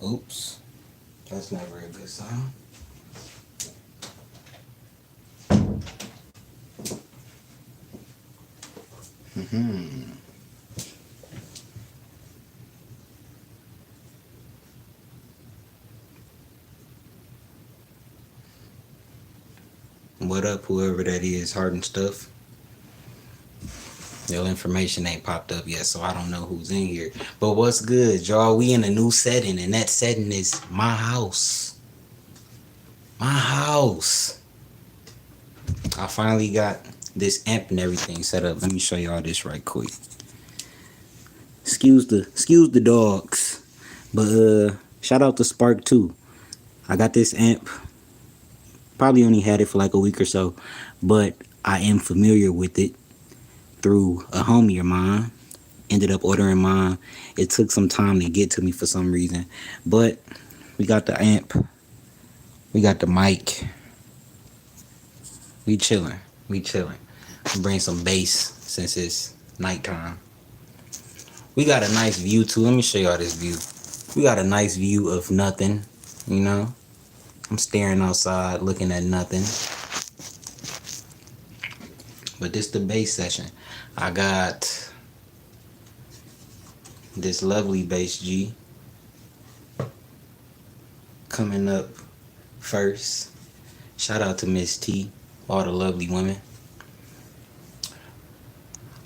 Oops. That's never a good sign. What up, whoever that is, Heart and Stuff? Your information ain't popped up yet, so I don't know who's in here. But what's good, y'all? We in a new setting, and that setting is my house. My house. I finally got this amp and everything set up. Let me show y'all this right quick. Excuse the dogs. But shout out to Spark 2. I got this amp. Probably only had it for like a week or so, but I am familiar with it through a homie of mine. Ended up ordering mine. It took some time to get to me for some reason, but we got the amp, we got the mic, we chilling, we chilling. Bring some bass since it's nighttime. We got a nice view too. Let me show y'all this view. We got a nice view of nothing, you know. I'm staring outside looking at nothing. But this the bass session. I got this lovely bass G coming up first. Shout out to Miss T, all the lovely women.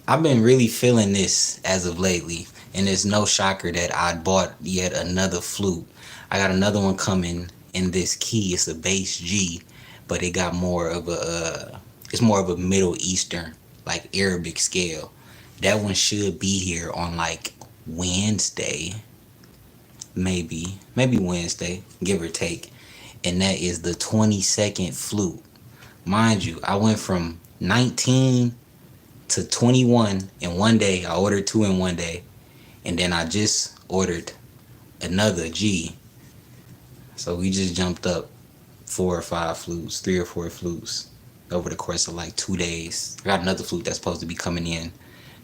I've been really feeling this as of lately, and it's no shocker that I bought yet another flute. I got another one coming in this key. It's a bass G, but it got more of a it's more of a Middle Eastern, like Arabic scale. That one should be here on like Wednesday, maybe Wednesday, give or take. And that is the 22nd flute. Mind you, I went from 19 to 21 in one day. I ordered two in one day, and then I just ordered another G. So we just jumped up 4 or 5 flutes, 3 or 4 flutes over the course of like 2 days. I got another flute that's supposed to be coming in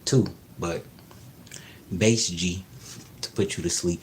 too, but bass G to put you to sleep.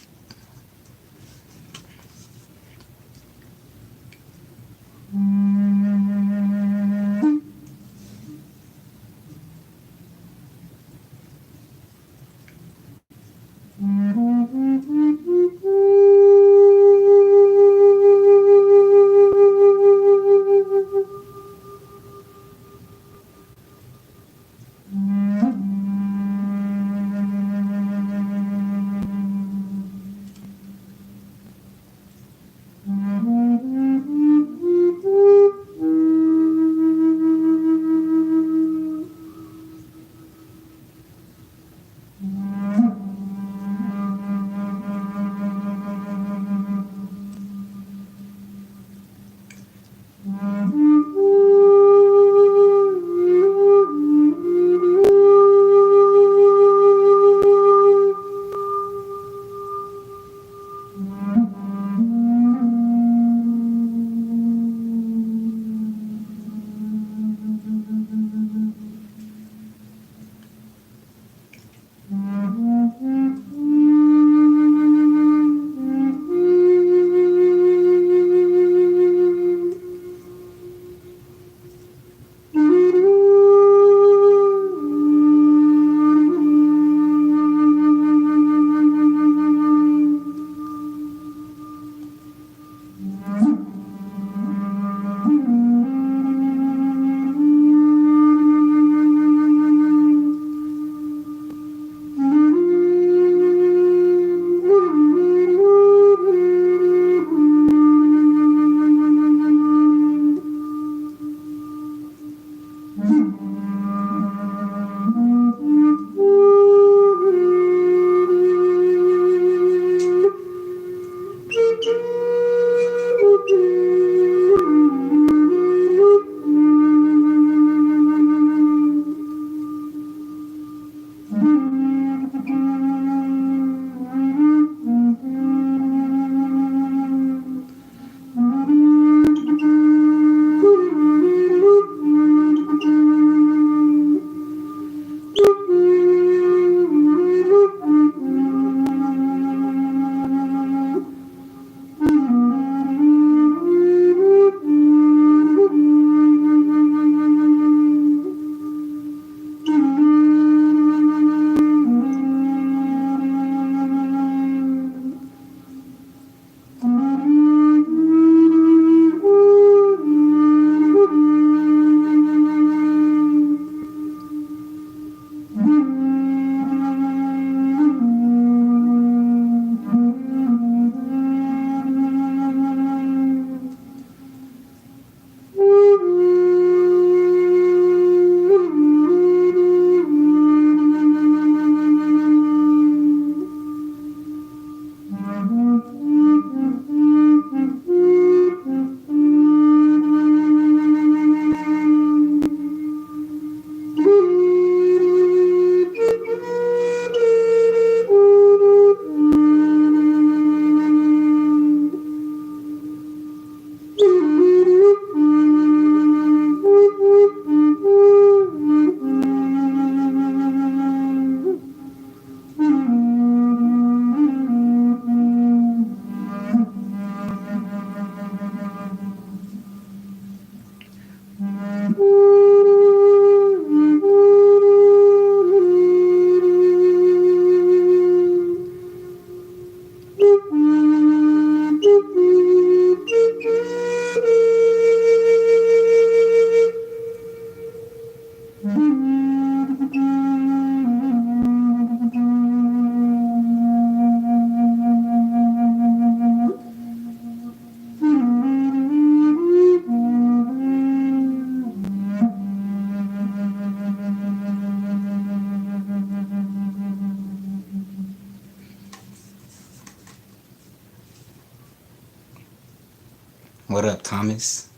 What up, Thomas?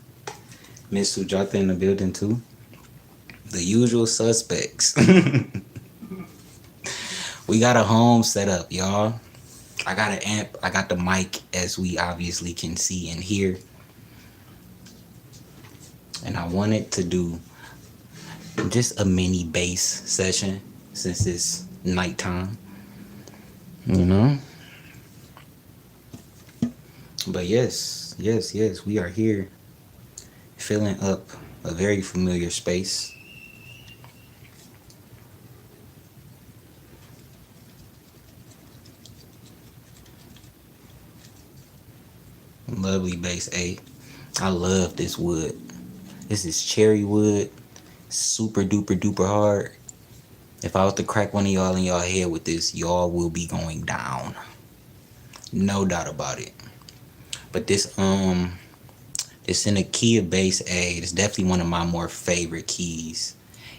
Miss Sujata in the building too. The usual suspects. We got a home set up, y'all. I got an amp. I got the mic, as we obviously can see and hear. And I wanted to do just a mini bass session since it's nighttime. You know? But yes, we are here filling up a very familiar space. Lovely bass A. I love this wood. This is cherry wood. Super duper duper hard. If I was to crack one of y'all in y'all head with this, y'all will be going down. No doubt about it. But this it's in the key of bass A. It's definitely one of my more favorite keys.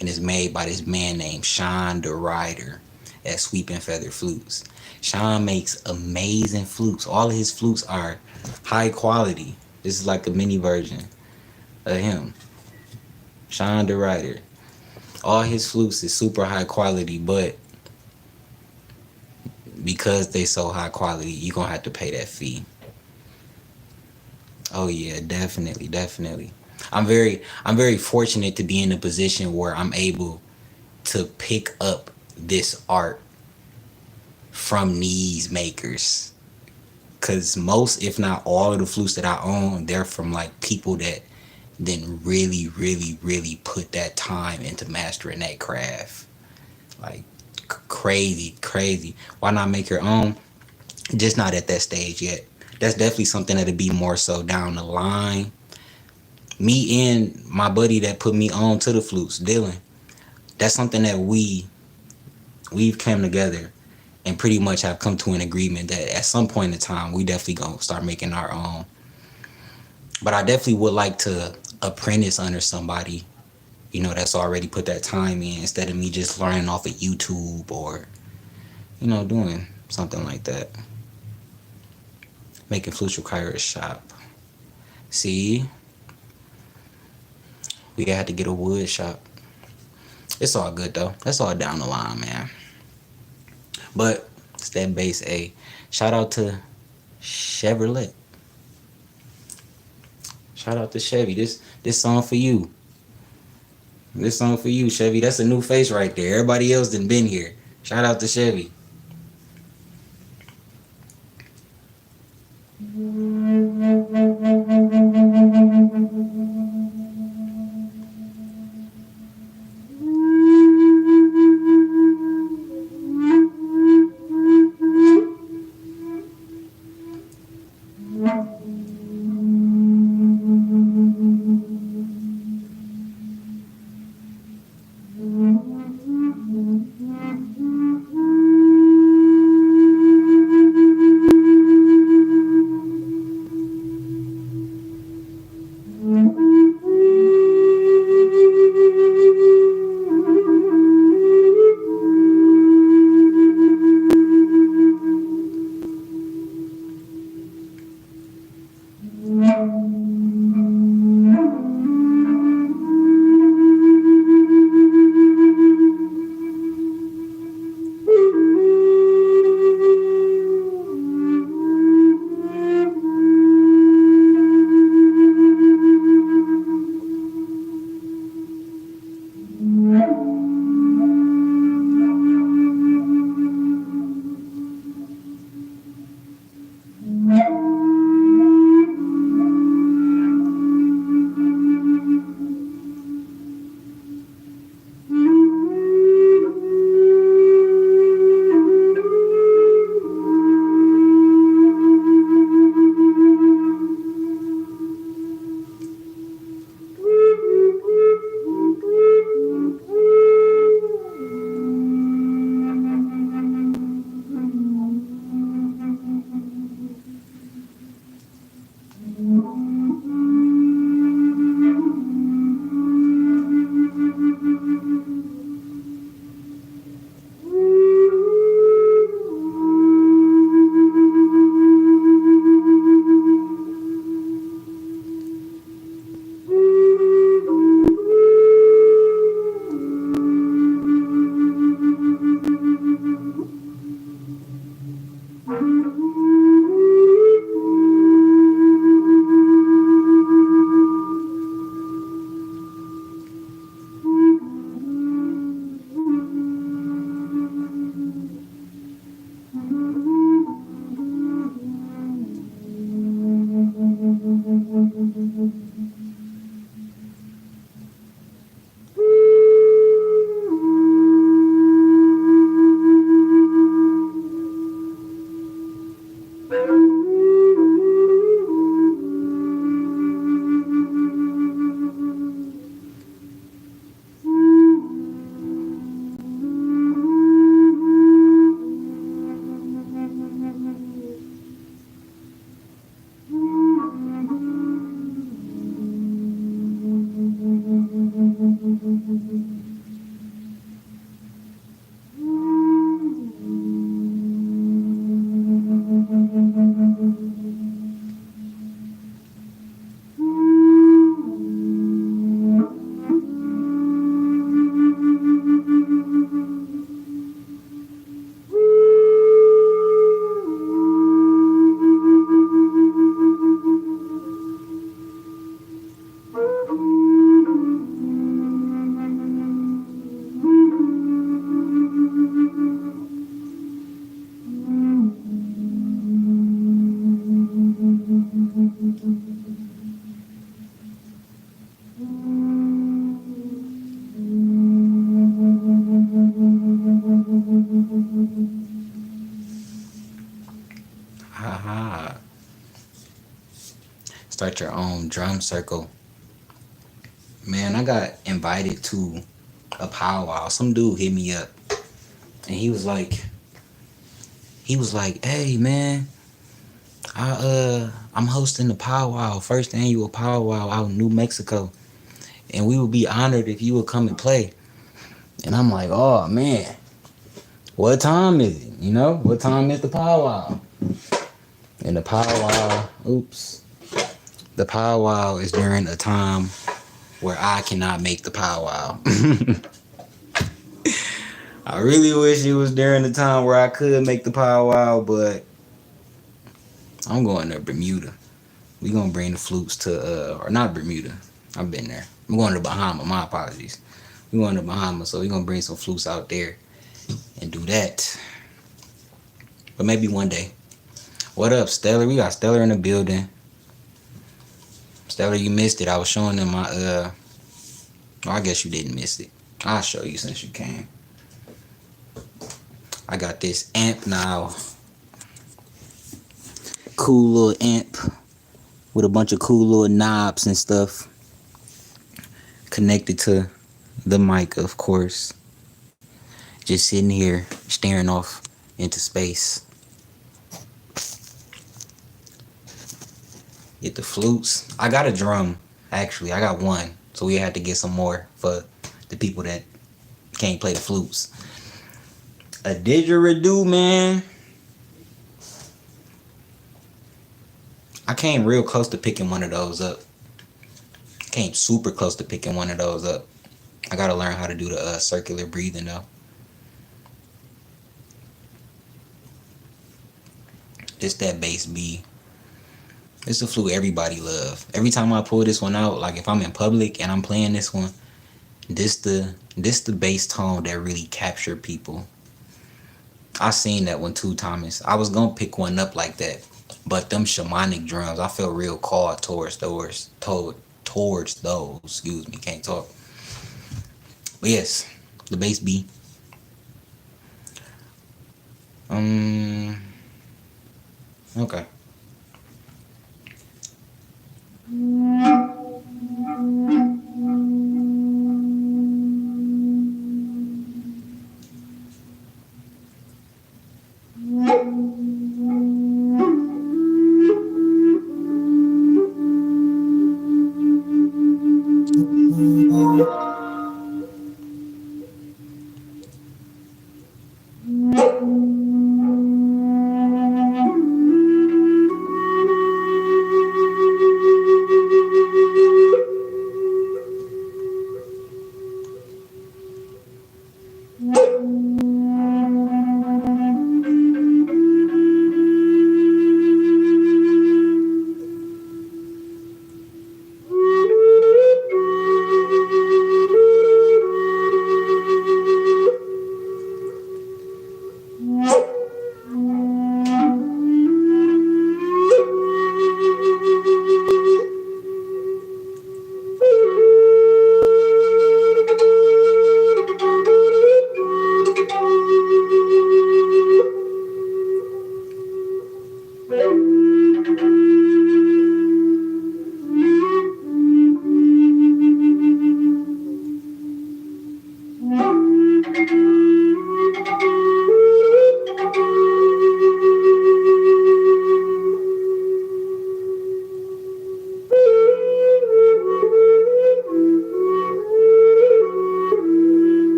And it's made by this man named Sean the Rider at Sweep and Feather Flutes. Sean makes amazing flutes. All of his flutes are high quality. This is like a mini version of him. Sean the Rider. All his flutes is super high quality, but because they so high quality, you're gonna have to pay that fee. Oh yeah, definitely. I'm very fortunate to be in a position where I'm able to pick up this art from these makers. Cause most, if not all of the flutes that I own, they're from like people that then really put that time into mastering that craft. Like crazy. Why not make your own? Just not at that stage yet. That's definitely something that'll be more so down the line. Me and my buddy that put me on to the flutes, Dylan, that's something that we've come together and pretty much have come to an agreement that at some point in time we definitely gonna start making our own. But I definitely would like to apprentice under somebody, that's already put that time in, instead of me just learning off of YouTube or, doing something like that. Making flutes require a shop. See? We had to get a wood shop. It's all good though. That's all down the line, man. But it's that bass A. Shout out to Chevrolet. Shout out to Chevy. This song for you. This song for you, Chevy. That's a new face right there. Everybody else done been here. Shout out to Chevy. start your own drum circle. Man, I got invited to a powwow. Some dude hit me up and he was like, "Hey man, I'm hosting the powwow, first annual powwow out in New Mexico. And we would be honored if you would come and play." And I'm like, "Oh man, what time is it? What time is the powwow?" And the powwow is during a time where I cannot make the powwow. I really wish it was during the time where I could make the powwow, but I'm going to Bermuda. We gonna bring the flutes to or not Bermuda. I've been there. I'm going to Bahama. My apologies. We going to Bahama, so we gonna bring some flutes out there and do that. But maybe one day. What up, Stellar? We got Stellar in the building. Stellar, you missed it. I was showing them my well, I guess you didn't miss it. I'll show you since you came. I got this amp now. Cool little amp with a bunch of cool little knobs and stuff connected to the mic, of course. Just sitting here staring off into space. Get the flutes. I got a drum, actually. I got one. So we had to get some more for the people that can't play the flutes. A didgeridoo, man. I came real close to picking one of those up. Came super close to picking one of those up. I gotta learn how to do the circular breathing though. This that bass B. It's a flute everybody love. Every time I pull this one out, like if I'm in public and I'm playing this one, this the bass tone that really capture people. I seen that one too, Thomas. I was gonna pick one up like that, but them shamanic drums, I felt real called towards those. Excuse me, can't talk. But yes, the bass B. Okay.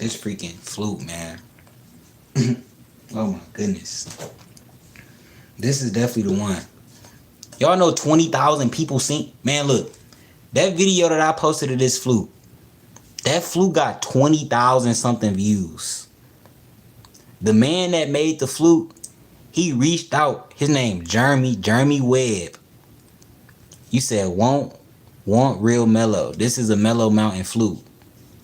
This freaking flute, man. Oh my goodness. This is definitely the one. Y'all know 20,000 people seen. Man, look. That video that I posted of this flute. That flute got 20,000 something views. The man that made the flute, he reached out. His name Jeremy Webb. You said want real mellow. This is a mellow mountain flute.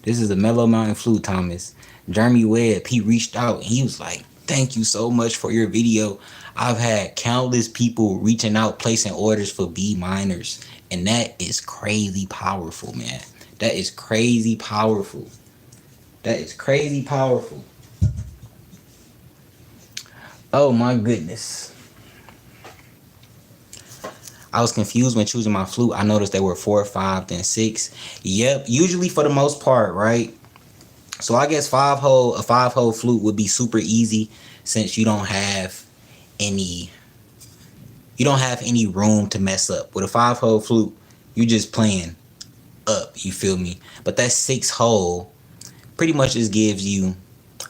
This is a mellow mountain flute, Thomas. Jeremy Webb, he reached out and he was like, thank you so much for your video. I've had countless people reaching out, placing orders for B minors. And that is crazy powerful, man. That is crazy powerful. That is crazy powerful. Oh my goodness. I was confused when choosing my flute. I noticed there were 4, 5, then 6. Yep, usually for the most part, right? So I guess a 5-hole flute would be super easy since you don't have any room to mess up. With a 5-hole flute, you just playing up, you feel me? But that 6-hole pretty much just gives you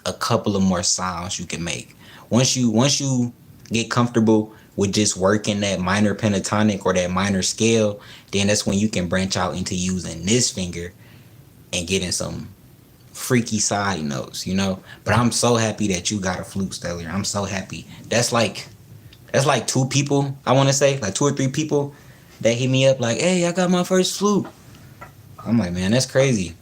a couple of more sounds you can make. Once you get comfortable with just working that minor pentatonic or that minor scale, then that's when you can branch out into using this finger and getting some freaky side notes, you know. But I'm so happy that you got a flute, Stellar. I'm so happy. That's like 2 people, I want to say, like 2 or 3 people that hit me up like, hey, I got my first flute. I'm like, man, that's crazy.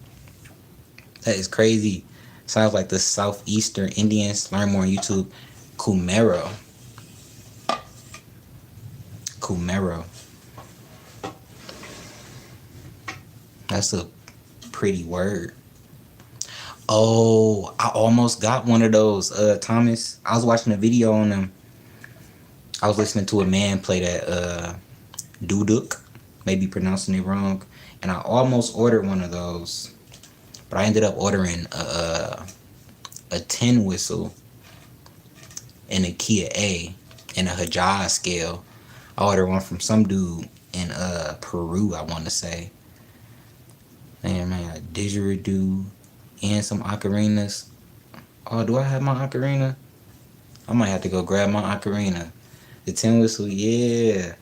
That is crazy. Sounds like the Southeastern Indians. Learn more on YouTube. Kumero. That's a pretty word. Oh, I almost got one of those, Thomas. I was watching a video on them. I was listening to a man play that duduk, maybe pronouncing it wrong, and I almost ordered one of those, but I ended up ordering a tin whistle and a Kia A and a Hijaz scale. I ordered one from some dude in Peru, I want to say. And man, a didgeridoo and some ocarinas. Oh, do I have my ocarina? I might have to go grab my ocarina. The tin whistle, yeah.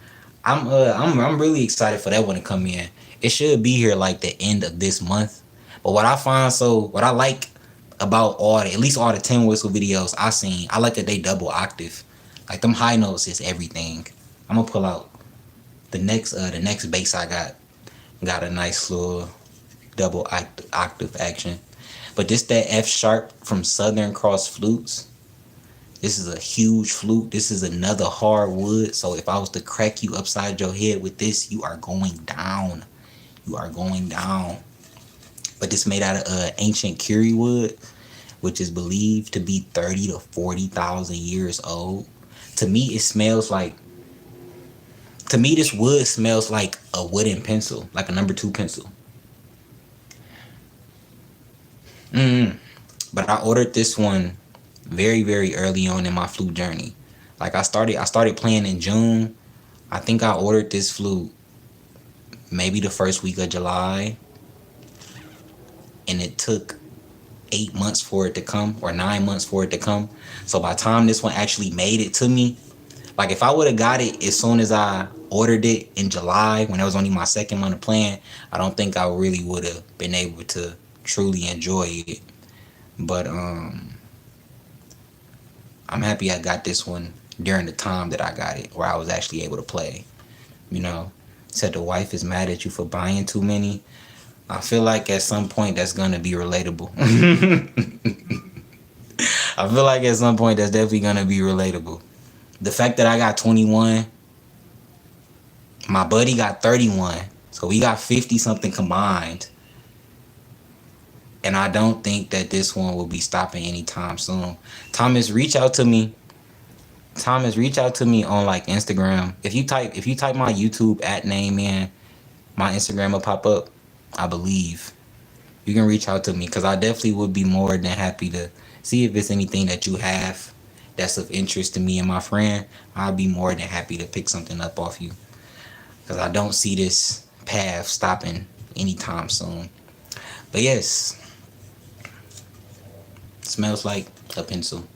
I'm really excited for that one to come in. It should be here like the end of this month. But what I like about at least all the tin whistle videos I seen, I like that they double octave. Like them high notes is everything. I'm gonna pull out the next bass I got a nice little double octave action. But this that F sharp from Southern Cross Flutes. This is a huge flute. This is another hard wood. So if I was to crack you upside your head with this, you are going down. You are going down. But this made out of ancient Curie wood, which is believed to be 30 to 40,000 years old. To me, this wood smells like a wooden pencil, like a number 2 pencil. But I ordered this one very, very early on in my flute journey. Like I started playing in June. I think I ordered this flute maybe the first week of July. And it took 8 months for it to come, or 9 months for it to come. So by the time this one actually made it to me, like if I would have got it as soon as I ordered it in July, when it was only my 2nd month of playing, I don't think I really would have been able to truly enjoy it. But I'm happy I got this one during the time that I got it, where I was actually able to play. You know, said the wife is mad at you for buying too many. I feel like at some point that's gonna be relatable. I feel like at some point that's definitely gonna be relatable. The fact that I got 21, My buddy got 31. So we got 50 something combined. And I don't think that this one will be stopping anytime soon. Thomas, reach out to me. Thomas, reach out to me on like Instagram. If you type my YouTube at name in, my Instagram will pop up. I believe. You can reach out to me because I definitely would be more than happy to see if it's anything that you have that's of interest to me and my friend. I'll be more than happy to pick something up off you because I don't see this path stopping anytime soon. But yes, smells like a pencil.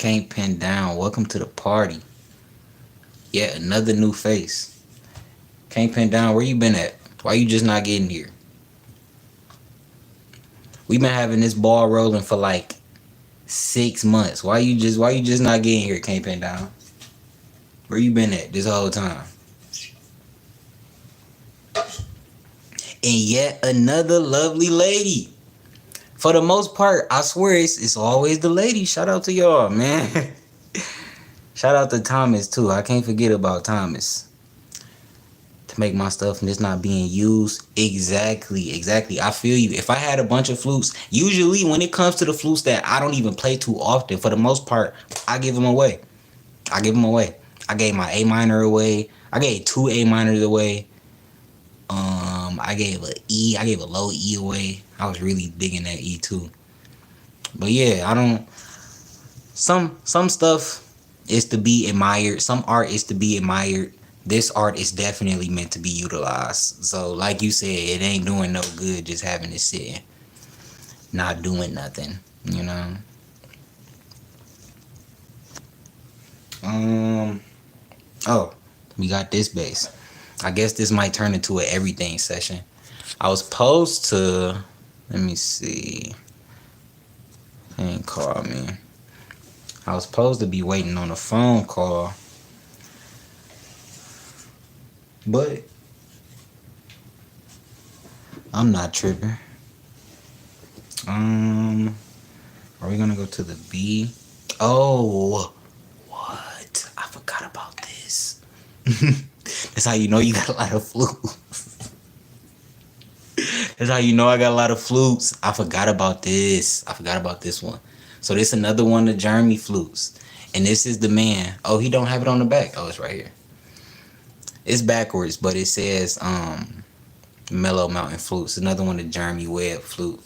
Can't pin down. Welcome to the party. Yeah, another new face. Can't pin down. Where you been at? Why you just not getting here? We been having this ball rolling for like 6 months. Why you just not getting here? Can't pin down. Where you been at this whole time? And yet another lovely lady. For the most part, I swear it's always the lady. Shout out to y'all, man. Shout out to Thomas too. I can't forget about Thomas. To make my stuff and it's not being used. Exactly. I feel you. If I had a bunch of flutes, usually when it comes to the flutes that I don't even play too often, for the most part, I give them away. I gave my A minor away. I gave 2 A minors away. I gave a low E away. I was really digging that E too. But yeah, I don't. Some stuff is to be admired. Some art is to be admired. This art is definitely meant to be utilized. So, like you said, it ain't doing no good just having it sitting, not doing nothing. You know. Oh, we got this bass. I guess this might turn into an everything session. I was supposed to, let me see. He ain't called me. I was supposed to be waiting on a phone call. But I'm not tripping. Are we gonna go to the B? Oh, what? I forgot about this. That's how you know you got a lot of flutes. That's how you know I got a lot of flutes. I forgot about this. I forgot about this one. So this another one of Jeremy flutes. And this is the man. Oh, he don't have it on the back. Oh, it's right here. It's backwards, but it says Mellow Mountain Flutes. Another one of Jeremy Webb flute.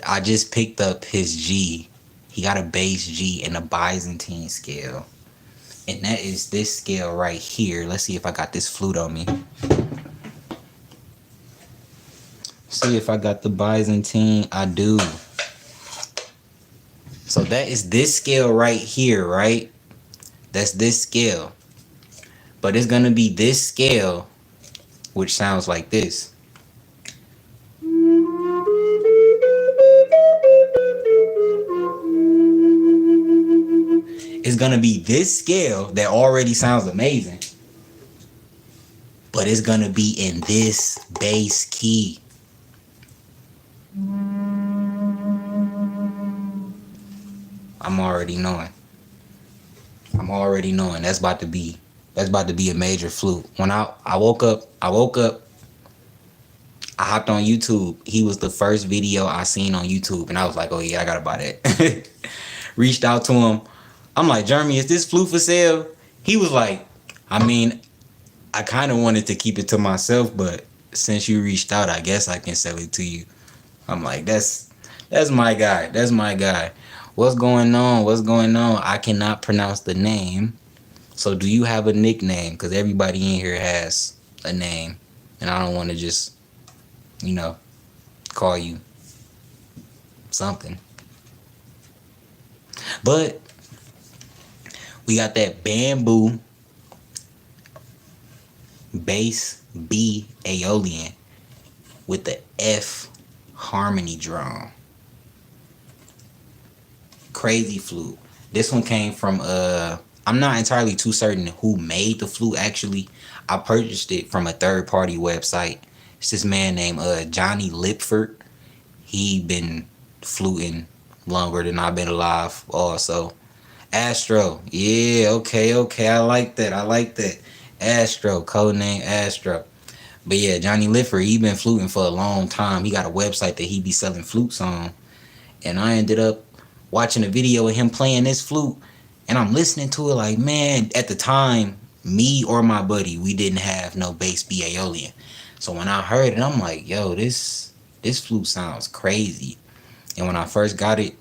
I just picked up his G. He got a bass G and a Byzantine scale. And that is this scale right here. Let's see if I got this flute on me. See if I got the Byzantine. I do. So that is this scale right here, right? That's this scale. But it's gonna be this scale, which sounds like this. It's gonna be this scale that already sounds amazing, but it's gonna be in this bass key. I'm already knowing. That's about to be a major flute. When I woke up, I hopped on YouTube. He was the first video I seen on YouTube, and I was like, oh yeah, I gotta buy that. Reached out to him. I'm like, Jeremy, is this flute for sale? He was like, I mean, I kind of wanted to keep it to myself, but since you reached out, I guess I can sell it to you. I'm like, that's my guy. That's my guy. What's going on? I cannot pronounce the name. So do you have a nickname? Because everybody in here has a name. And I don't want to just, call you something. But we got that bamboo bass B Aeolian with the F harmony drum. Crazy flute. This one came from I'm not entirely too certain who made the flute actually. I purchased it from a third party website. It's this man named Johnny Lipford. He been fluting longer than I've been alive also. Astro. Yeah, okay. I like that. Astro, codename Astro. But yeah, Johnny Lipford, he been fluting for a long time. He got a website that he be selling flutes on. And I ended up watching a video of him playing this flute. And I'm listening to it like, man, at the time, me or my buddy, we didn't have no bass B Aeolian. So when I heard it, I'm like, yo, this flute sounds crazy. And when I first got it,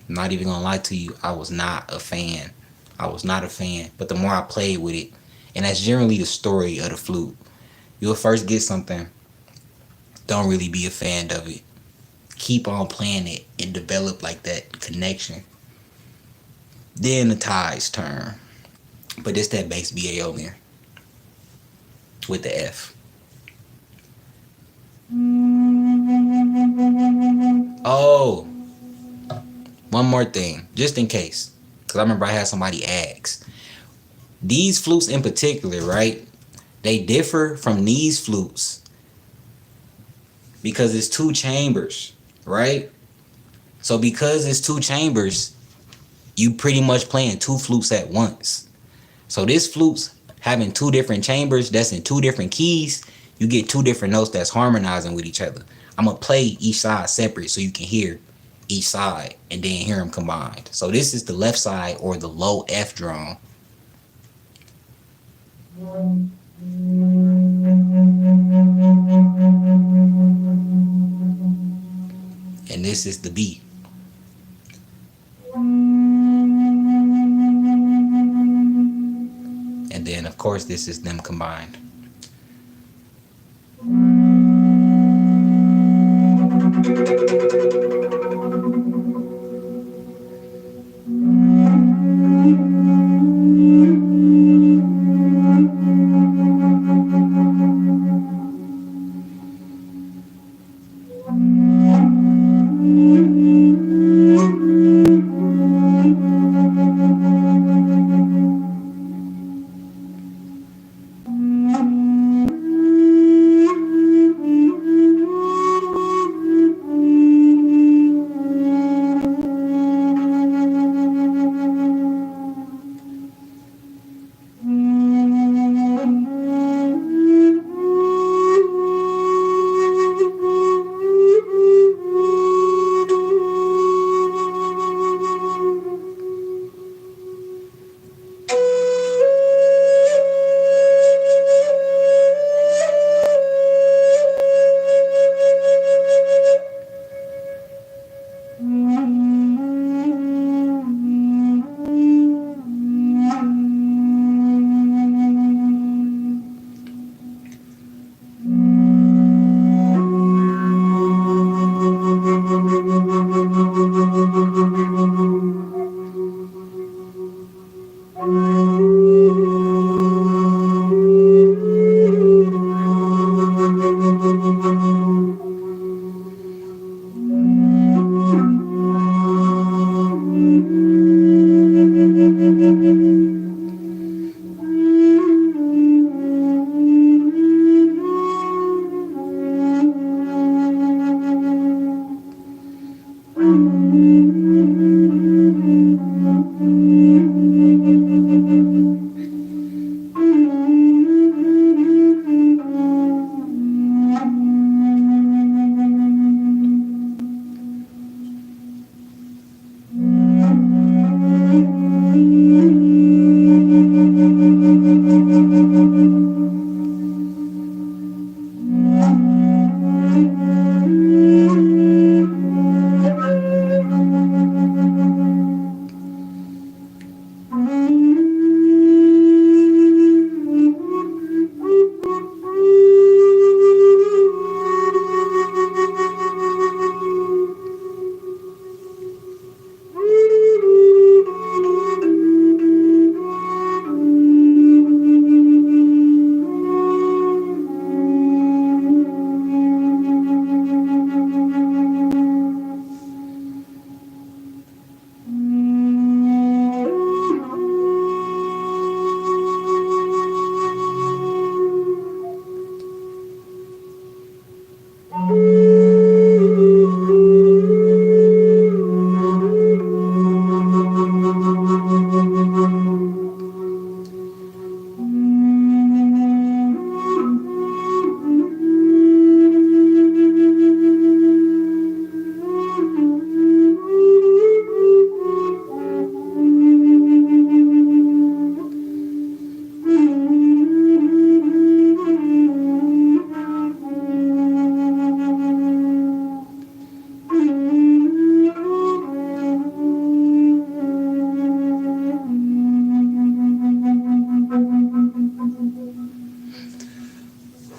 I'm not even gonna lie to you, I was not a fan. But the more I played with it, and that's generally the story of the flute. You'll first get something, don't really be a fan of it. Keep on playing it and develop like that connection. Then the tides turn. But it's that bass Baeolian with the F. Oh, one more thing, just in case. Because I remember I had somebody ask. These flutes in particular, right? They differ from these flutes because it's 2 chambers, right? So because it's 2 chambers, you pretty much playing 2 flutes at once. So this flute's having 2 different chambers that's in 2 different keys. You get 2 different notes that's harmonizing with each other. I'm going to play each side separate so you can hear each side and then hear them combined. So this is the left side, or the low F drum. And this is the B. And then of course this is them combined.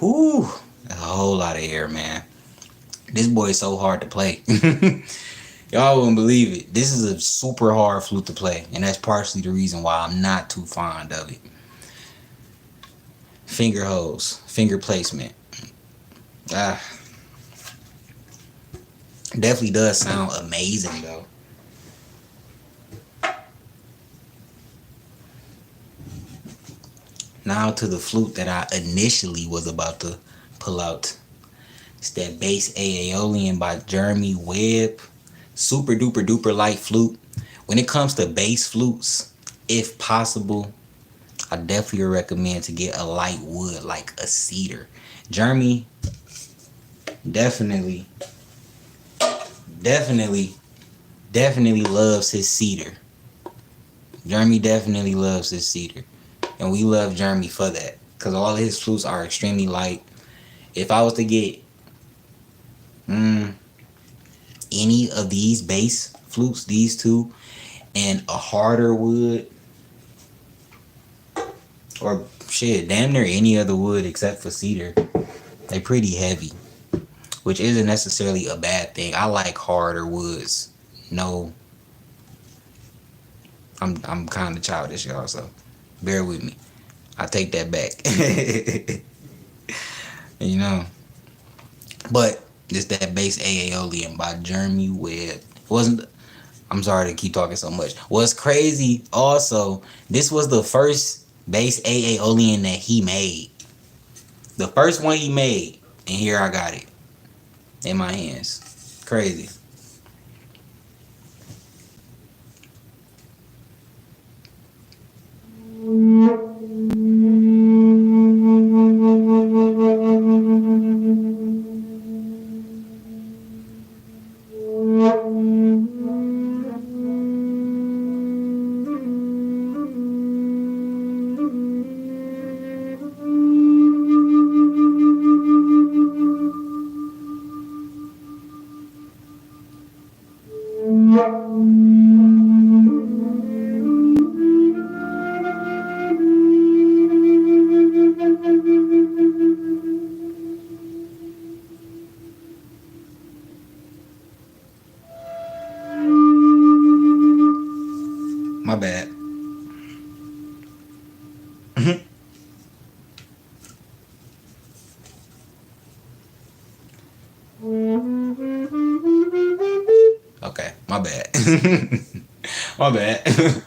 Whew, a whole lot of air, man. This boy is so hard to play. Y'all wouldn't believe it. This is a super hard flute to play, and that's partially the reason why I'm not too fond of it. Finger holes, finger placement. Ah, definitely does sound amazing though. Now to the flute that I initially was about to pull out. It's that bass Aeolian by Jeremy Webb. Super duper duper light flute. When it comes to bass flutes, if possible, I definitely recommend to get a light wood like a cedar. Jeremy definitely, definitely, definitely loves his cedar. Jeremy definitely loves his cedar. And we love Jeremy for that. Because all his flutes are extremely light. If I was to get any of these bass flutes, these two, and a harder wood, or shit, damn near any other wood except for cedar, they pretty heavy, which isn't necessarily a bad thing. I like harder woods. No, I'm kind of childish, y'all, so bear with me. I take that back. You know, but it's that bass Aeolian by Jeremy Webb. It wasn't. I'm sorry to keep talking so much. What's crazy also, this was the first bass Aeolian that he made. The first one he made, and here I got it in my hands. Crazy. My bad. Okay, my bad. My bad.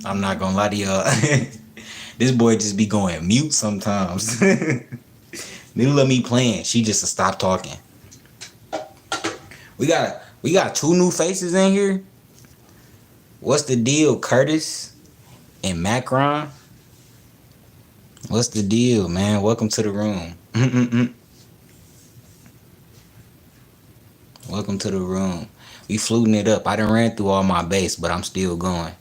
I'm not gonna lie to y'all. This boy just be going mute sometimes. Middle of me playing, she just stop talking. We got two new faces in here. What's the deal, Curtis and Macron? What's the deal, man? Welcome to the room. Welcome to the room. We fluting it up. I done ran through all my bass, but I'm still going.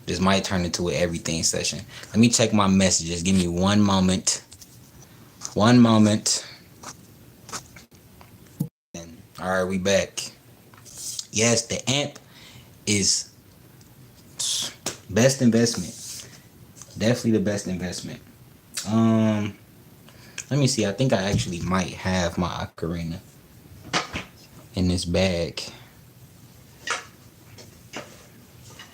This might turn into an everything session. Let me check my messages. Give me one moment. One moment. All right, we back. Yes, the amp is best investment. Definitely the best investment. Let me see. I think I actually might have my ocarina in this bag.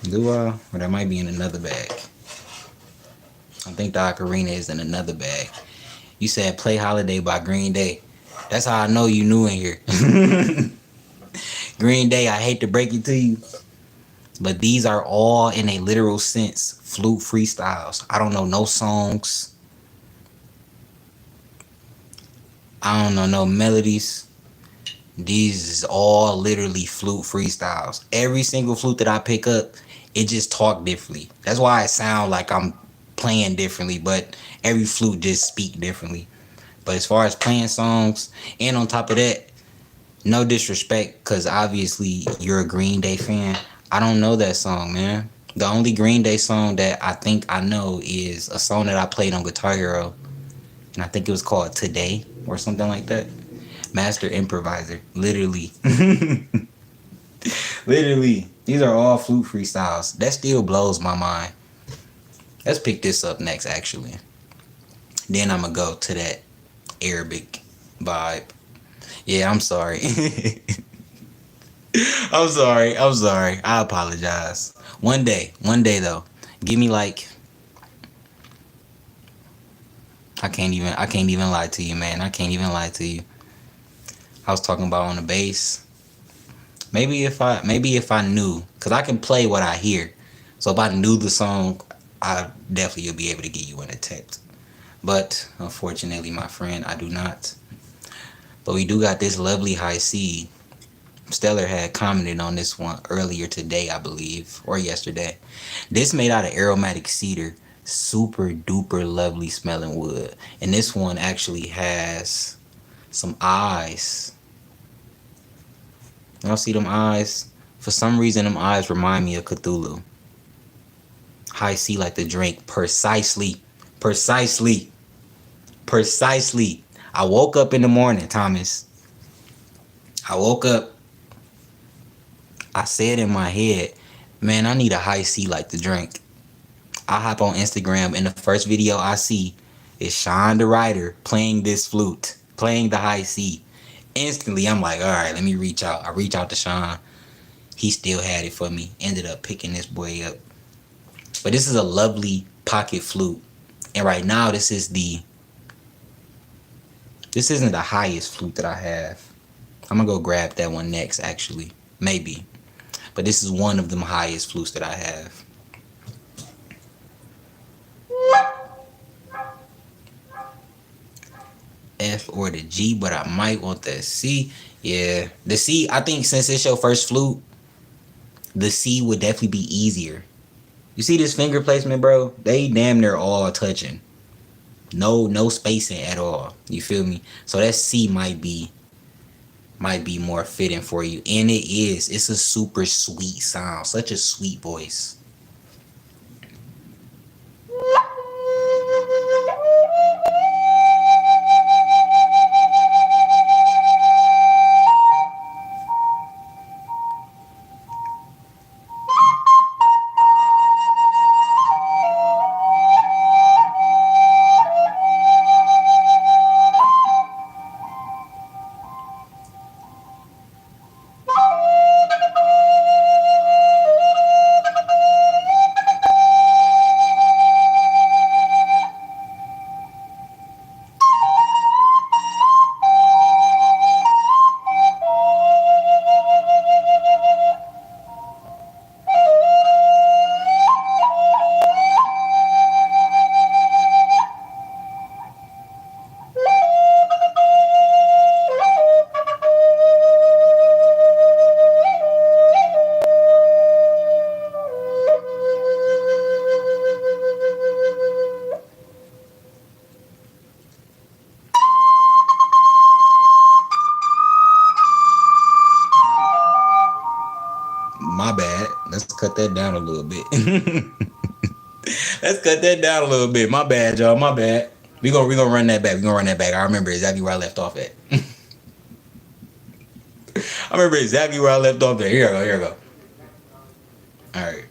Do I? Or that might be in another bag. I think the ocarina is in another bag. You said Play Holiday by Green Day. That's how I know you new in here. Green Day, I hate to break it to you, but these are all in a literal sense flute freestyles. I don't know no songs. I don't know no melodies. These is all literally flute freestyles. Every single flute that I pick up, it just talk differently. That's why it sound like I'm playing differently, but every flute just speak differently. But as far as playing songs, and on top of that, no disrespect, because obviously you're a Green Day fan. I don't know that song, man. The only Green Day song that I think I know is a song that I played on Guitar Hero, and I think it was called Today or something like that. Master Improviser, literally. Literally, these are all flute freestyles. That still blows my mind. Let's pick this up next, actually. Then I'm gonna go to that Arabic vibe. Yeah, I'm sorry. I'm sorry. I apologize. One day though. Give me like I can't even lie to you, man. I can't even lie to you. I was talking about on the bass. Maybe if I knew, cause I can play what I hear. So if I knew the song, I definitely would be able to get you in a text. But unfortunately, my friend, I do not. But we do got this lovely high C. Stellar had commented on this one earlier today, I believe, or yesterday. This made out of aromatic cedar, super duper lovely smelling wood. And this one actually has some eyes. Y'all see them eyes? For some reason, them eyes remind me of Cthulhu. High C like the drink. Precisely. I woke up in the morning, Thomas. I woke up. I said in my head, man, I need a high C like the drink. I hop on Instagram and the first video I see is Sean the writer playing this flute, playing the high C. Instantly, I'm like, all right, let me reach out. I reach out to Sean. He still had it for me. Ended up picking this boy up. But this is a lovely pocket flute. And right now, this isn't the highest flute that I have. I'm going to go grab that one next, actually. Maybe. But this is one of them highest flutes that I have. F or the G, but I might want that C. Yeah, the C, I think since it's your first flute, the C would definitely be easier. You see this finger placement, bro? They damn near all touching. No spacing at all. You feel me? So that C might be more fitting for you. And it is. It's a super sweet sound. Such a sweet voice. bad. Let's cut that down a little bit. Let's cut that down a little bit. My bad, y'all. My bad. We gonna run that back. We gonna run that back. I remember exactly where I left off at. I remember exactly where I left off there. Here I go. Here I go. All right.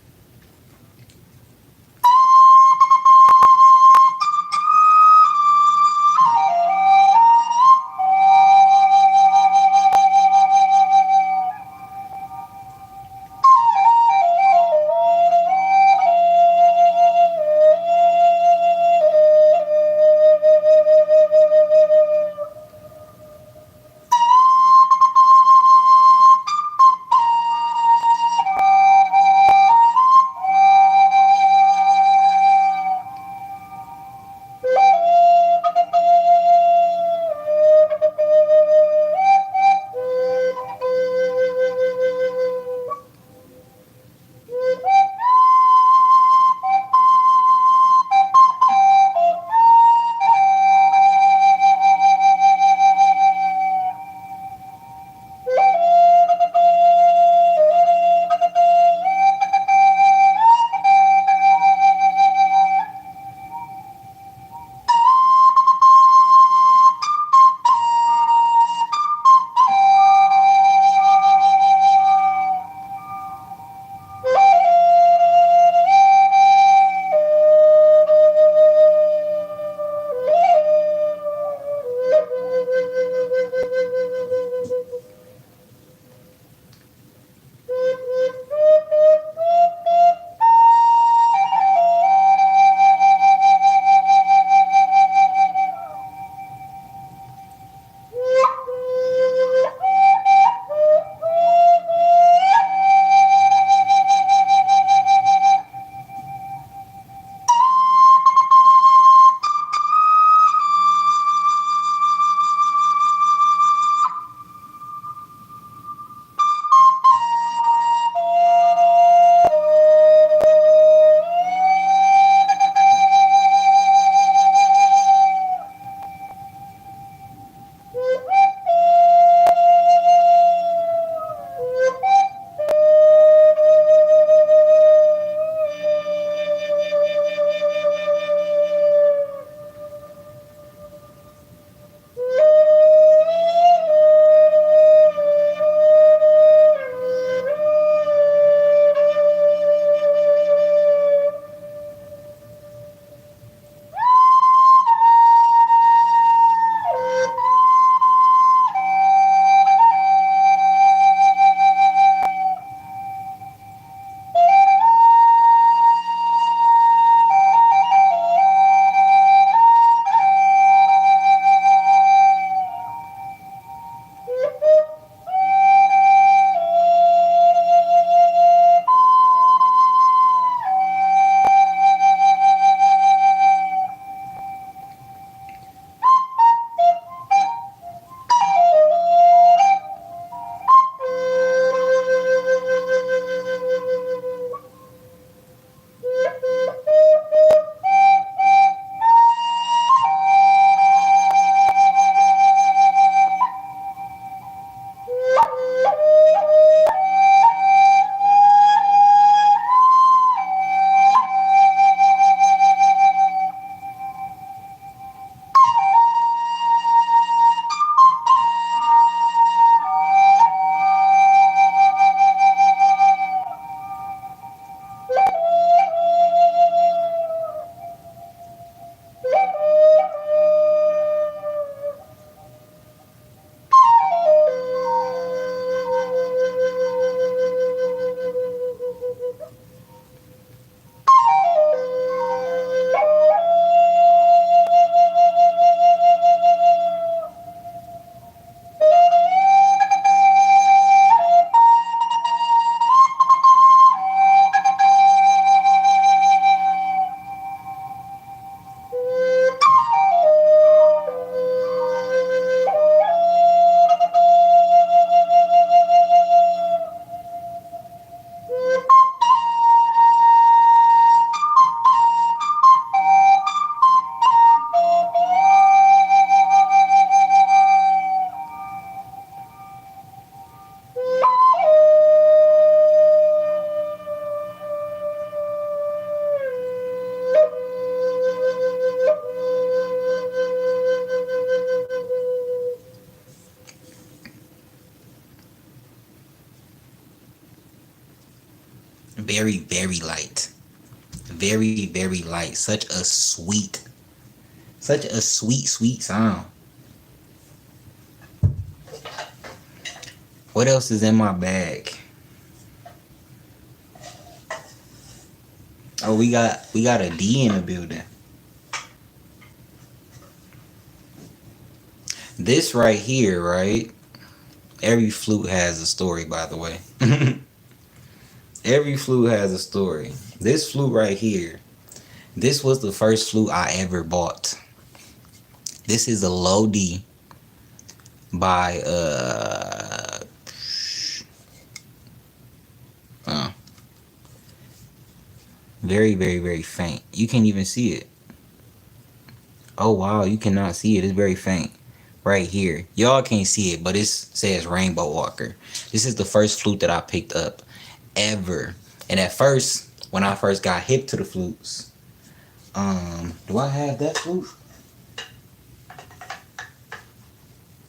Very, very light. Very, very light. Such a sweet, sweet sound. What else is in my bag? Oh, we got a D in the building. This right here, right? Every flute has a story, by the way. Every flute has a story. This flute right here, this was the first flute I ever bought. This is a low D by very, very, very faint. You can't even see it. Oh wow, you cannot see it. It's very faint. Right here. Y'all can't see it, but it says Rainbow Walker. This is the first flute that I picked up ever. And at first, when I first got hip to the flutes, do I have that flute?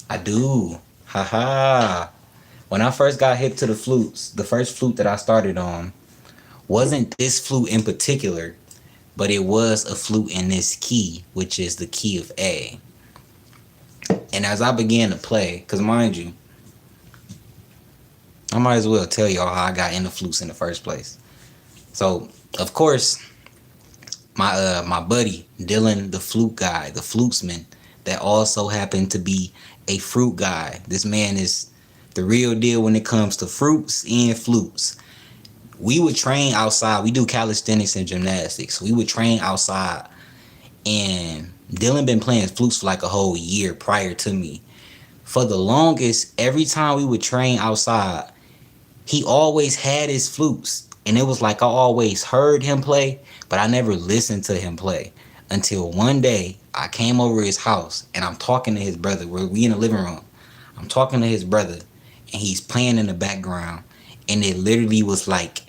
I do. Haha. When I first got hip to the flutes, the first flute that I started on wasn't this flute in particular, but it was a flute in this key, which is the key of A. And as I began to play, because mind you, I might as well tell y'all how I got into flutes in the first place. So, of course, my buddy Dylan, the flute guy, the flutesman, that also happened to be a fruit guy. This man is the real deal when it comes to fruits and flutes. We would train outside. We do calisthenics and gymnastics. We would train outside, and Dylan been playing flutes for like a whole year prior to me. For the longest, every time we would train outside, he always had his flutes. And it was like I always heard him play, but I never listened to him play. Until one day, I came over his house, and I'm talking to his brother. We in the living room. I'm talking to his brother, and he's playing in the background. And it literally was like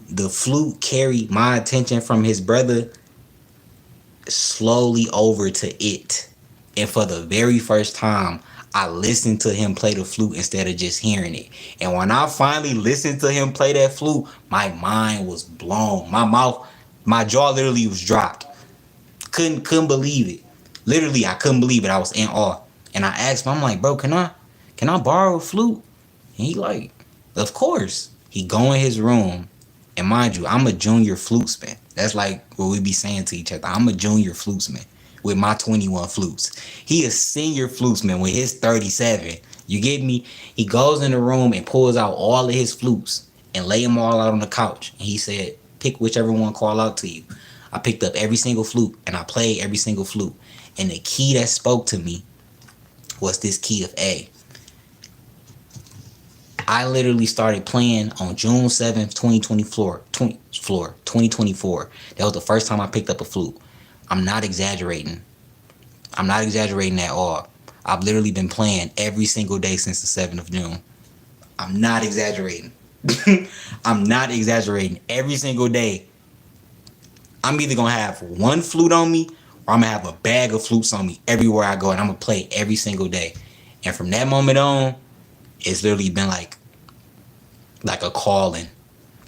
the flute carried my attention from his brother slowly over to it. And for the very first time, I listened to him play the flute instead of just hearing it. And when I finally listened to him play that flute, my mind was blown. My jaw literally was dropped. Couldn't believe it. Literally, I couldn't believe it. I was in awe. And I asked him, I'm like, bro, can I borrow a flute? And he like, of course. He go in his room. And mind you, I'm a junior flutesman. That's like what we be saying to each other. I'm a junior flutesman with my 21 flutes. He a senior flutesman with his 37. You get me? He goes in the room and pulls out all of his flutes and lay them all out on the couch. And he said, pick whichever one call out to you. I picked up every single flute and I played every single flute. And the key that spoke to me was this key of A. I literally started playing on June 7th, 2024. That was the first time I picked up a flute. I'm not exaggerating. I'm not exaggerating at all. I've literally been playing every single day since the 7th of June. I'm not exaggerating. I'm not exaggerating. Every single day, I'm either going to have one flute on me or I'm going to have a bag of flutes on me everywhere I go, and I'm going to play every single day. And from that moment on, it's literally been like a calling.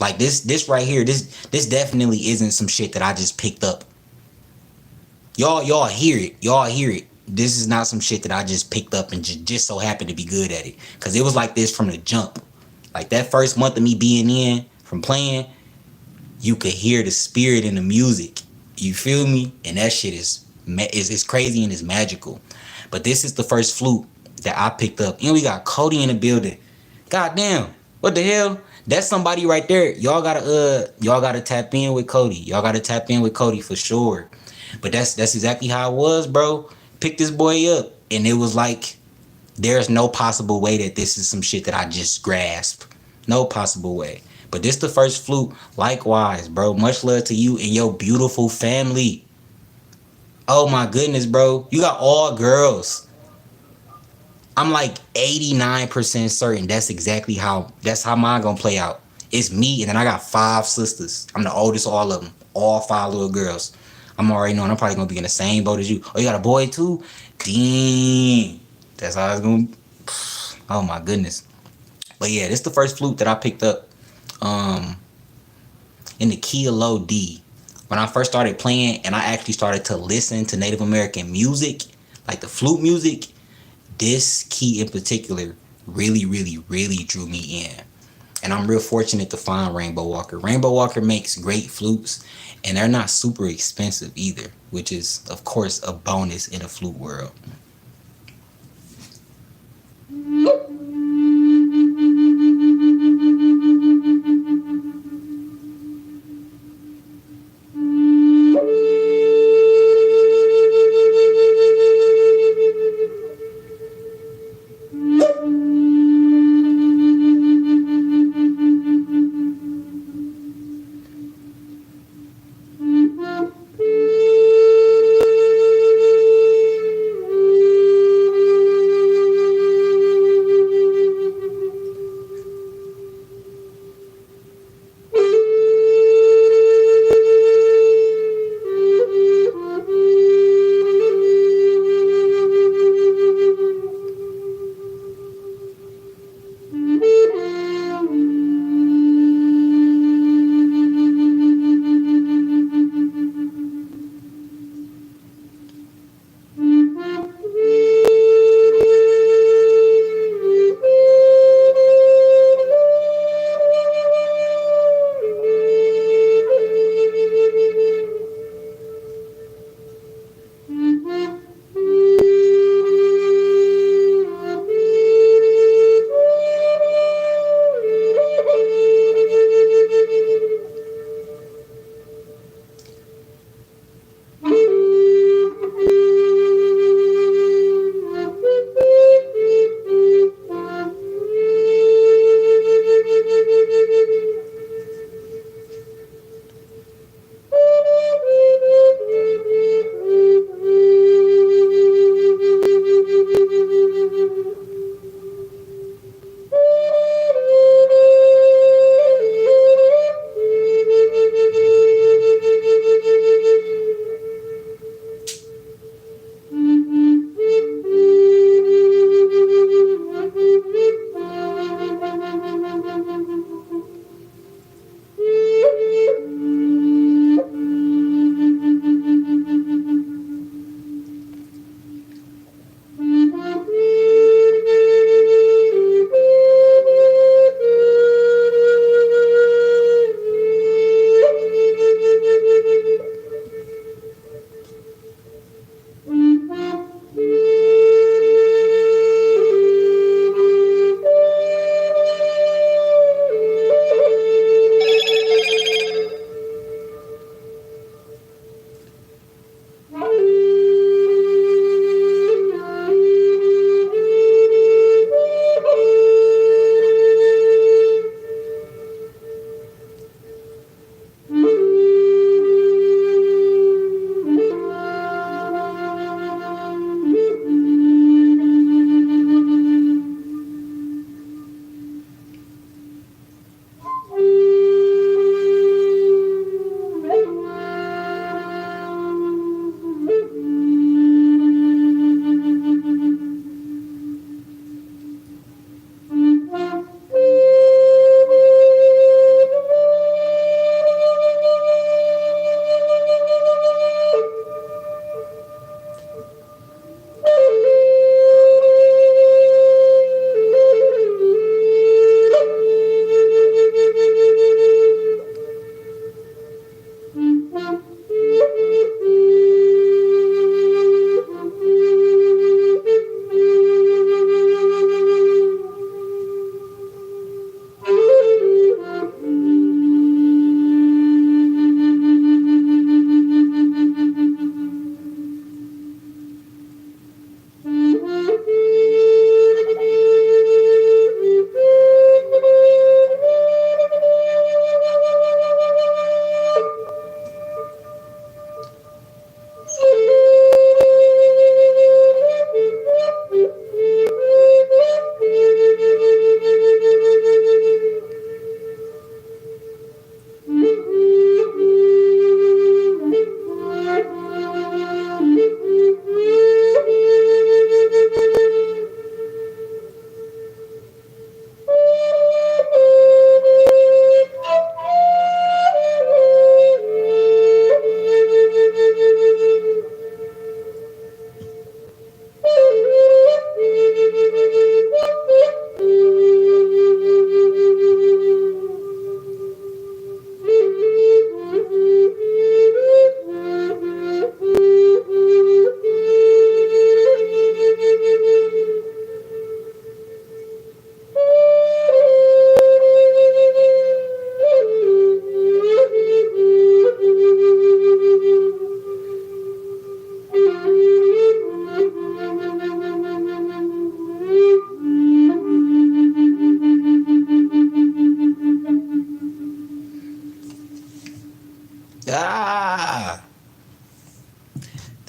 Like this right here, this definitely isn't some shit that I just picked up. Y'all hear it. Y'all hear it. This is not some shit that I just picked up and just so happened to be good at it. Cause it was like this from the jump. Like that first month of me being in from playing, you could hear the spirit in the music. You feel me? And that shit is crazy and it's magical. But this is the first flute that I picked up. You know, we got Cody in the building. God damn, what the hell? That's somebody right there. Y'all gotta tap in with Cody. Y'all gotta tap in with Cody for sure. But that's exactly how it was, bro. Pick this boy up, and it was like there's no possible way that this is some shit that I just grasped. No possible way. But this the first flute. Likewise, bro. Much love to you and your beautiful family. Oh my goodness, bro. You got all girls. I'm like 89% certain that's how mine gonna play out. It's me, and then I got 5 sisters. I'm the oldest of all of them. All 5 little girls. I'm already knowing I'm probably gonna be in the same boat as you. Oh, you got a boy too? Dang. That's how it's gonna. Oh my goodness. But yeah, this is the first flute that I picked up. in the key of low D. When I first started playing and I actually started to listen to Native American music, like the flute music, this key in particular really, really, really drew me in. And I'm real fortunate to find Rainbow Walker. Rainbow Walker makes great flutes, and they're not super expensive either, which is, of course, a bonus in the flute world.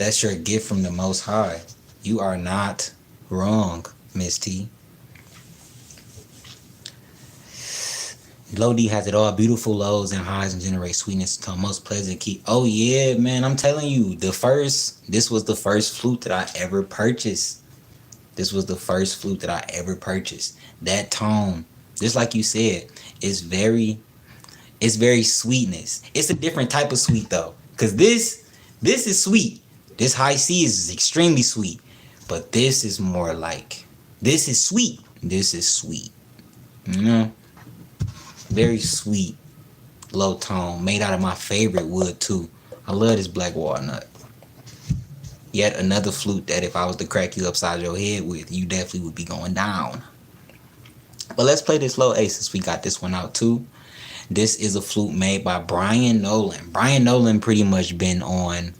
That's your gift from the Most High. You are not wrong, Miss T. Low D has it all. Beautiful lows and highs and generate sweetness to most pleasant key. Oh yeah, man. I'm telling you, this was the first flute that I ever purchased. This was the first flute that I ever purchased. That tone, just like you said, is very sweetness. It's a different type of sweet though. Cause this is sweet. This high C is extremely sweet. But this is more like, this is sweet. This is sweet. You know? Very sweet, low tone, made out of my favorite wood too. I love this black walnut. Yet another flute that if I was to crack you upside your head with, you definitely would be going down. But let's play this low A since we got this one out too. This is a flute made by Brian Nolan. Brian Nolan pretty much been on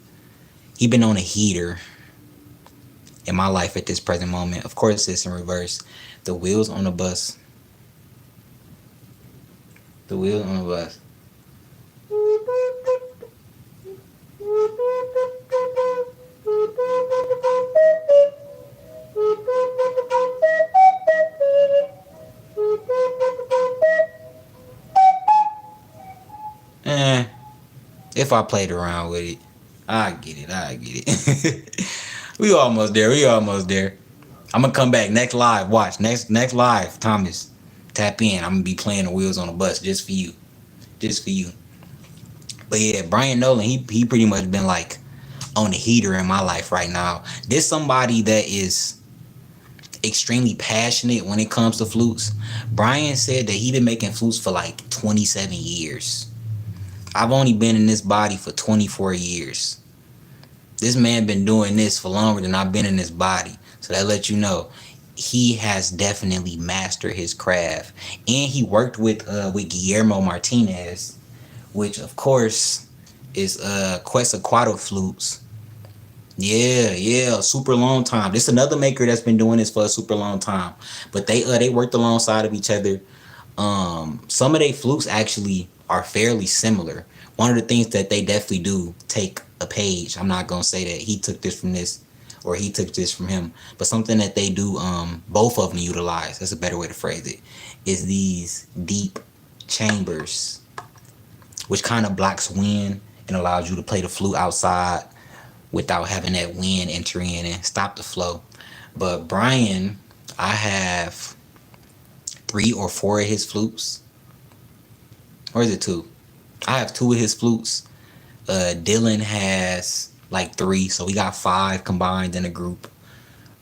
a heater in my life at this present moment. Of course, it's in reverse. The wheels on the bus. The wheels on the bus. If I played around with it, I get it. We almost there. I'm gonna come back next live. Watch next live, Thomas. Tap in. I'm gonna be playing the wheels on the bus just for you. But yeah, Brian Nolan, he pretty much been like on the heater in my life right now. This somebody that is extremely passionate when it comes to flutes. Brian said that he been making flutes for like 27 years. I've only been in this body for 24 years. This man been doing this for longer than I've been in this body. So that lets you know he has definitely mastered his craft. And he worked with Guillermo Martinez, which of course is Quetzalcoatl flutes. Yeah, super long time. This is another maker that's been doing this for a super long time. But they worked alongside of each other. Some of their flutes actually are fairly similar. One of the things that they definitely do take a page. I'm not gonna say that he took this from this or he took this from him, but something that they do, both of them utilize. That's a better way to phrase it. Is these deep chambers, which kind of blocks wind and allows you to play the flute outside without having that wind enter in and stop the flow. But Brian, I have 3 or 4 of his flutes. Or is it 2? I have 2 of his flutes. Dylan has like 3, so we got 5 combined in a group.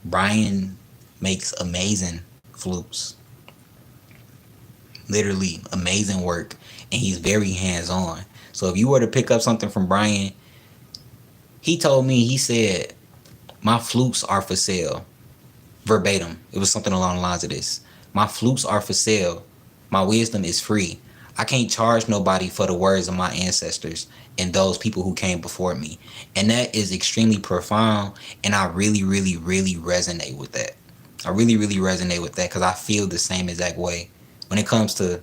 Brian makes amazing flutes. Literally amazing work, and he's very hands-on. So if you were to pick up something from Brian, he told me, he said, my flutes are for sale. Verbatim. It was something along the lines of this. My flutes are for sale. My wisdom is free. I can't charge nobody for the words of my ancestors and those people who came before me. And that is extremely profound, and I really, really, really resonate with that. I really, really resonate with that because I feel the same exact way. When it comes to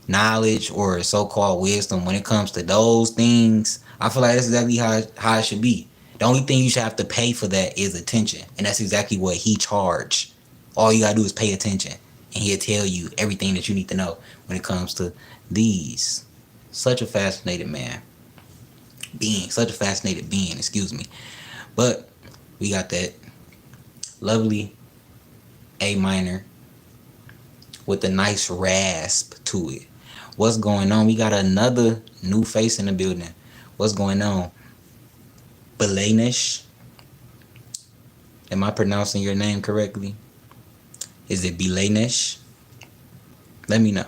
knowledge or so-called wisdom, when it comes to those things, I feel like that's exactly how it should be. The only thing you should have to pay for that is attention. And that's exactly what he charged. All you gotta do is pay attention, and he'll tell you everything that you need to know when it comes to these. Such a fascinating being, excuse me. But we got that lovely A minor with a nice rasp to it. What's going on? We got another new face in the building. What's going on? Belanish? Am I pronouncing your name correctly? Is it Belanish? Let me know.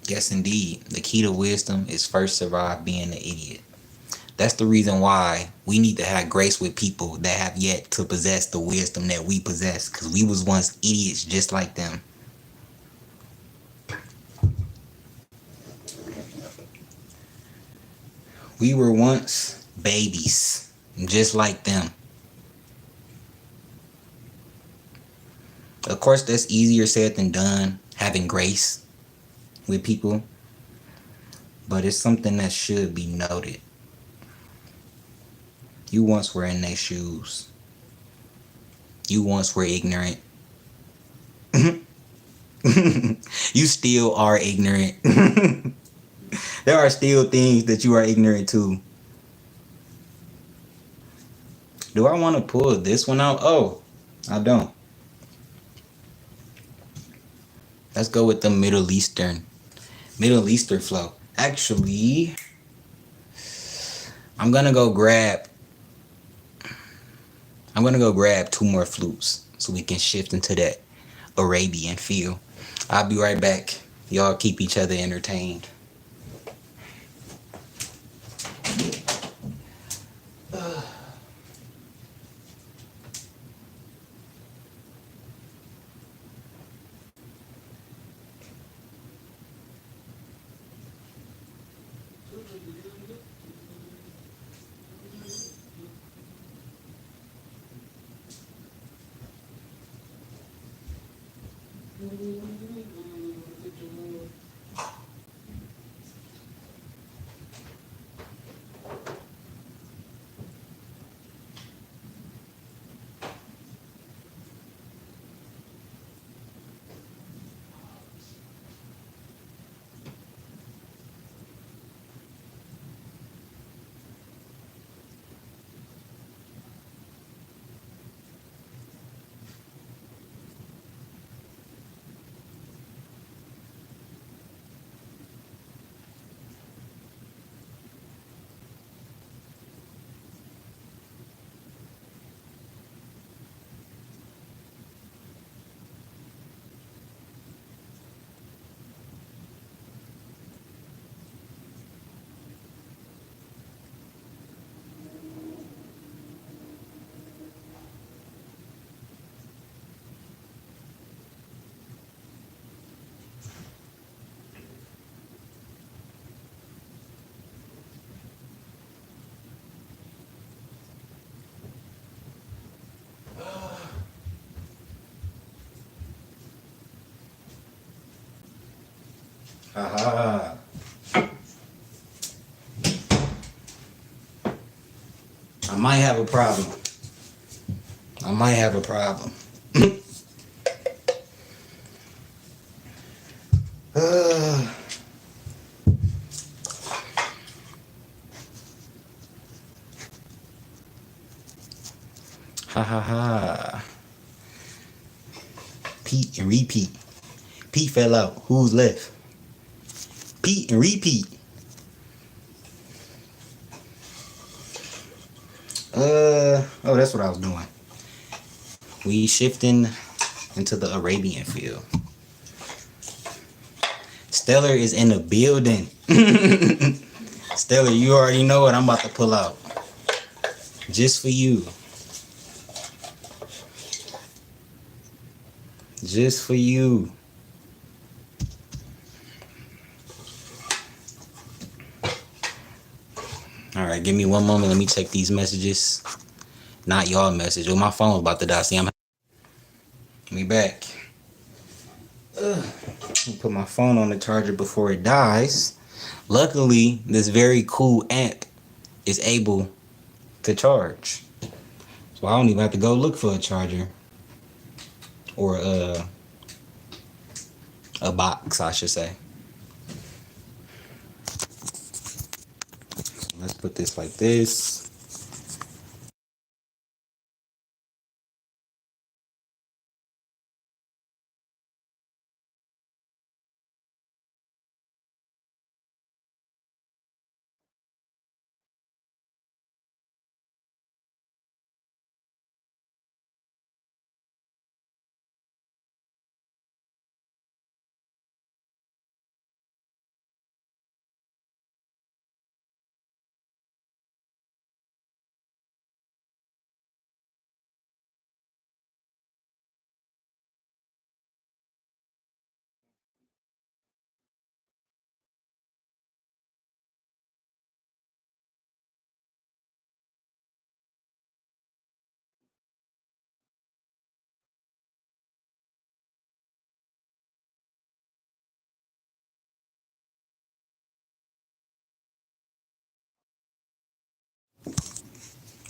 Yes, indeed. The key to wisdom is first survive being an idiot. That's the reason why we need to have grace with people that have yet to possess the wisdom that we possess, because we was once idiots just like them. We were once babies just like them. Of course, that's easier said than done, having grace with people, but it's something that should be noted. You once were in their shoes. You once were ignorant. You still are ignorant. There are still things that you are ignorant to. Do I want to pull this one out? Oh, I don't. Let's go with the Middle Eastern flow. Actually, I'm gonna go grab I'm gonna go grab two more flutes so we can shift into that Arabian feel. I'll be right back. Y'all keep each other entertained. Haha. I might have a problem. I might have a problem. uh, ha ha ha. Pete and repeat. Pete fell out. Who's left? Pete and repeat. Oh, that's what I was doing. We shifting into the Arabian field. Stellar is in the building. Stellar, you already know what I'm about to pull out. Just for you. Just for you. Alright, give me one moment. Let me check these messages. Not y'all message. Oh, my phone's about to die. See, I'm me back. Let me put my phone on the charger before it dies. Luckily, this very cool amp is able to charge. So I don't even have to go look for a charger. Or a box, I should say. So let's put this like this.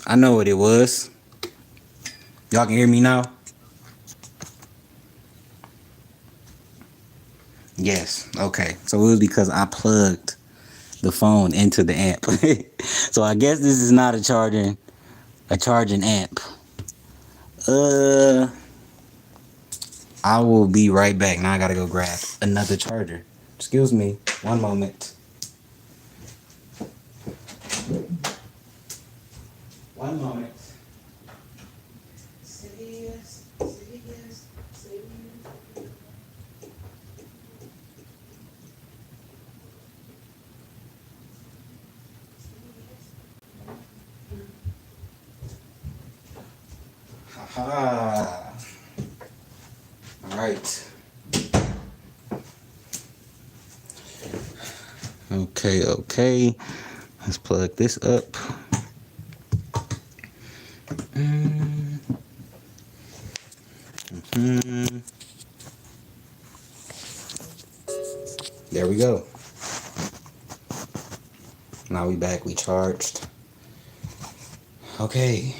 I know what it was. Y'all can hear me now? Yes. Okay. So it was because I plugged the phone into the amp. So I guess this is not a charging amp. Uh I will be right back. Now I gotta go grab another charger. Excuse me. One moment. One moment. Say yes. Say yes. Say yes. Haha. All right. Okay, okay. Let's plug this up. Mm, There we go. Now we back. We charged. Okay.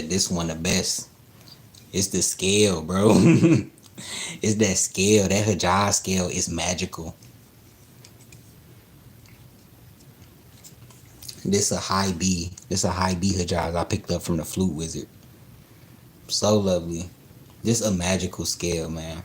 said this one the best. It's the scale, bro. It's that scale. That Hijaz scale is magical. This a high B. This a high B Hijaz I picked up from the Flute Wizard. So lovely. This a magical scale, man.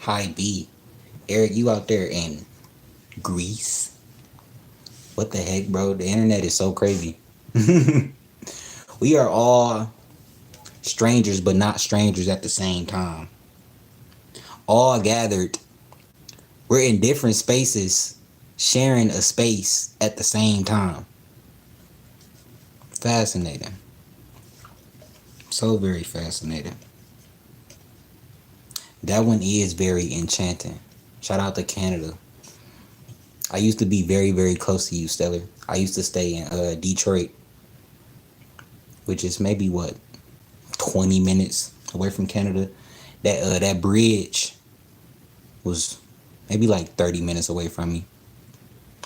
High B. Eric, you out there in Greece? What the heck, bro? The internet is so crazy. We are all strangers, but not strangers at the same time. All gathered. We're in different spaces, sharing a space at the same time. Fascinating. So very fascinating. That one is very enchanting. Shout out to Canada. I used to be very, very close to you, Stellar. I used to stay in Detroit, which is maybe what, 20 minutes away from Canada. That bridge was maybe like 30 minutes away from me,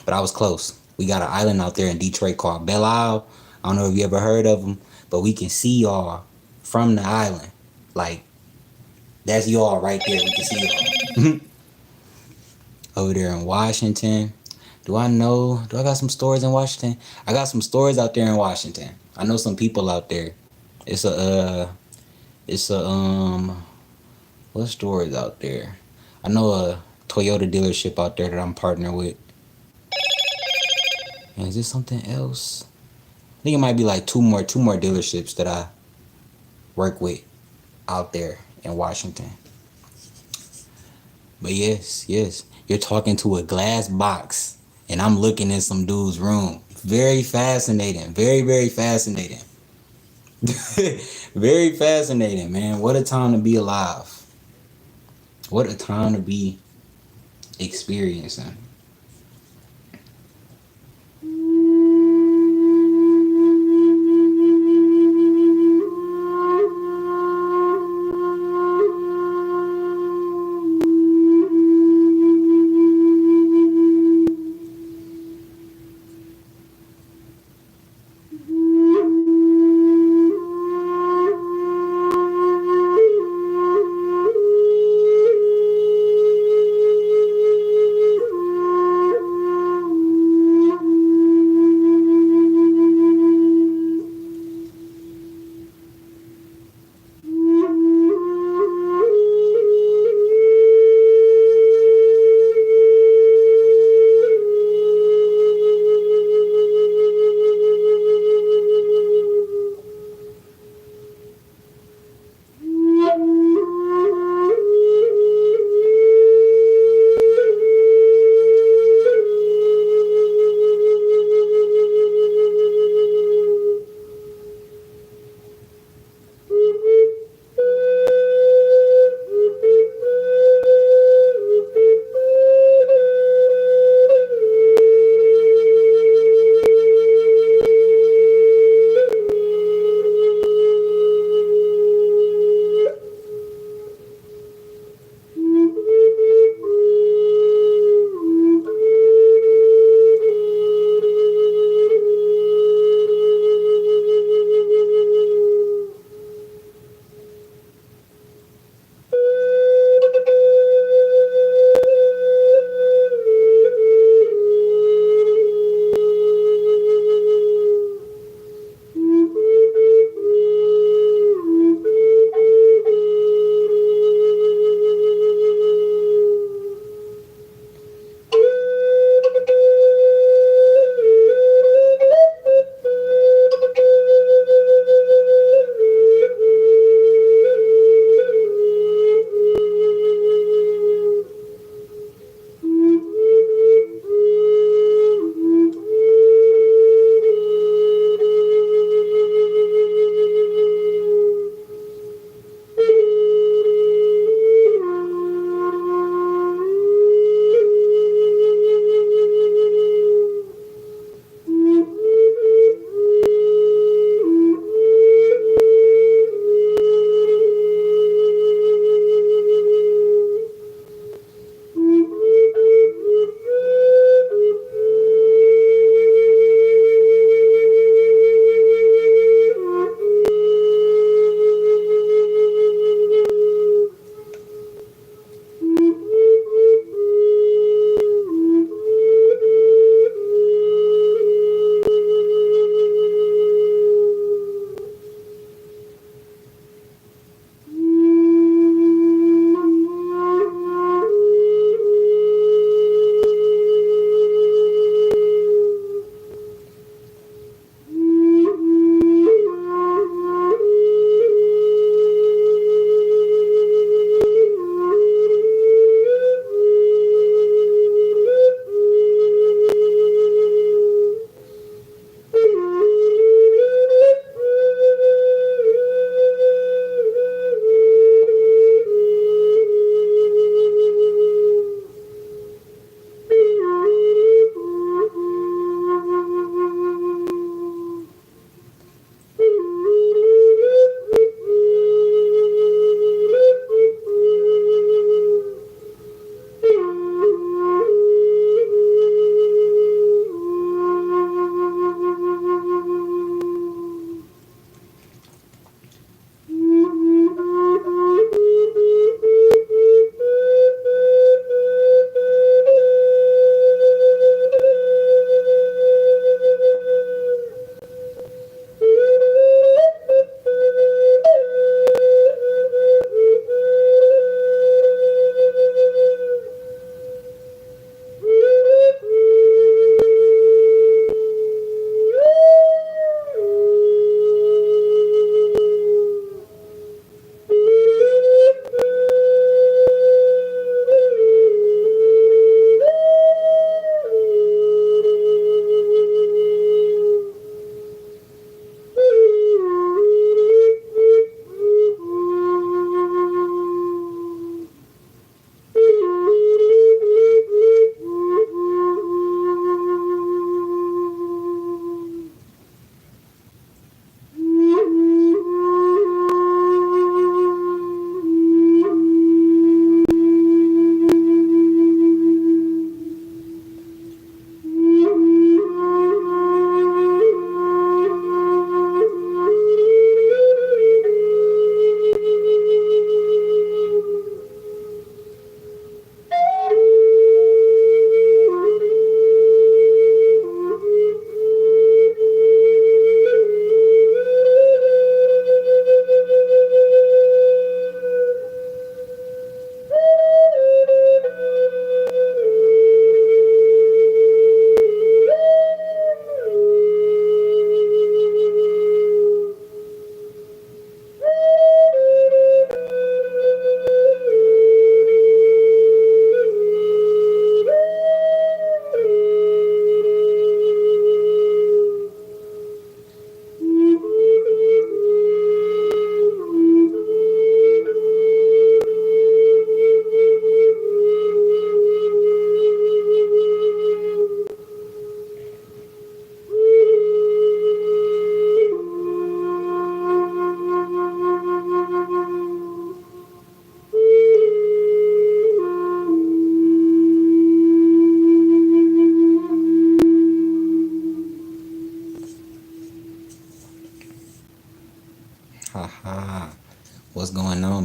but I was close. We got an island out there in Detroit called Belle Isle. I don't know if you ever heard of them, but we can see y'all from the island. Like, that's y'all right there. We can see y'all. Over there in Washington. Do I got some stores in Washington? I got some stores out there in Washington. I know some people out there. It's what store is out there? I know a Toyota dealership out there that I'm partnered with. And is this something else? I think it might be like two more dealerships that I work with out there in Washington. But yes, you're talking to a glass box, and I'm looking in some dude's room. Very fascinating. Very, very fascinating. Very fascinating, man. What a time to be alive. What a time to be experiencing.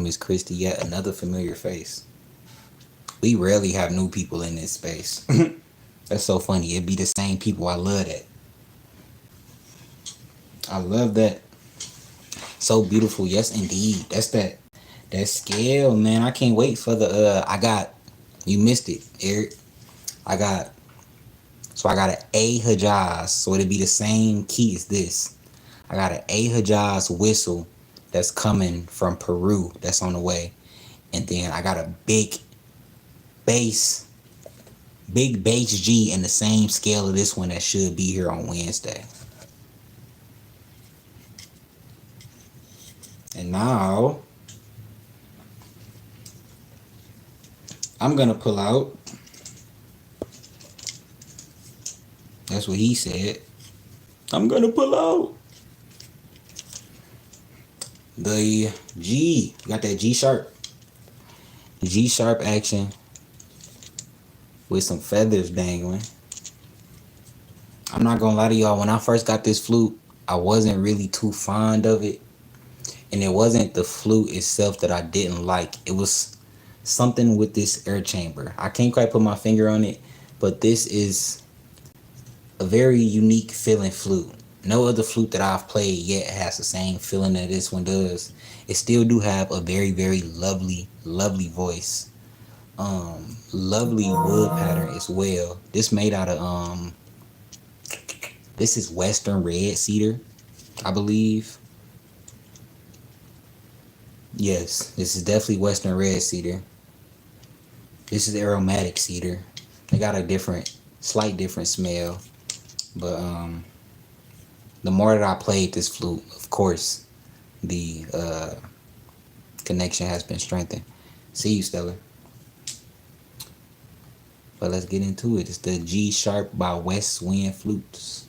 Miss Christie, yet another familiar face. We rarely have new people in this space. That's so funny. It'd be the same people. I love that. I love that. So beautiful. Yes, indeed. That's that scale, man. I can't wait for the I got you missed it, Eric. I got I got an A Hajaz, so it'd be the same key as this. I got an A Hajaz whistle that's coming from Peru that's on the way. And then I got a bass big bass G in the same scale of this one that should be here on Wednesday. And now I'm gonna pull out. That's what he said. I'm gonna pull out the G. Got that G sharp. G sharp action with some feathers dangling. I'm not gonna lie to y'all, when I first got this flute, I wasn't really too fond of it. And it wasn't the flute itself that I didn't like. It was something with this air chamber. I can't quite put my finger on it, but this is a very unique feeling flute. No other flute that I've played yet has the same feeling that this one does. It still do have a very, very lovely, lovely voice. Lovely wood pattern as well. This made out of this is Western red cedar, I believe. Yes, this is definitely Western red cedar. This is aromatic cedar. They got a slight different smell. But the more that I played this flute, of course, the connection has been strengthened. See you, Stellar. But let's get into it. It's the G Sharp by West Wind Flutes.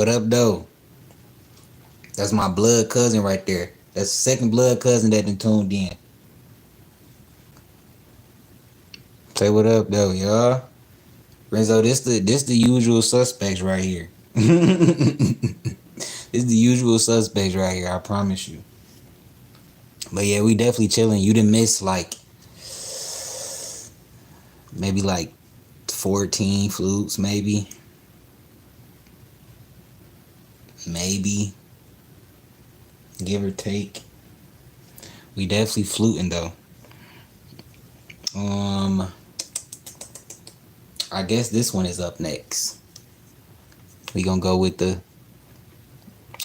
what up, though? That's my blood cousin right there. That's the second blood cousin that done tuned in. Say what up, though, y'all. Renzo, this the usual suspects right here. This the usual suspects right here, I promise you. But yeah, we definitely chilling. You didn't miss like maybe like 14 flutes, maybe. Maybe. Give or take. We definitely fluting though. I guess this one is up next. We gonna go with the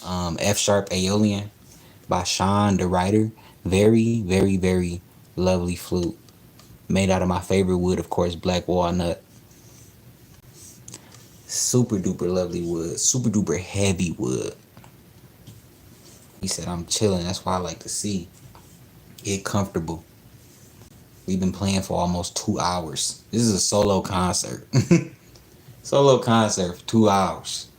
F sharp Aeolian by Sean the writer. Very, very, very lovely flute. Made out of my favorite wood, of course, black walnut. Super duper lovely wood. Super duper heavy wood. He said I'm chilling. That's why I like to see. Get comfortable. We've been playing for almost 2 hours. This is a solo concert. Solo concert for 2 hours.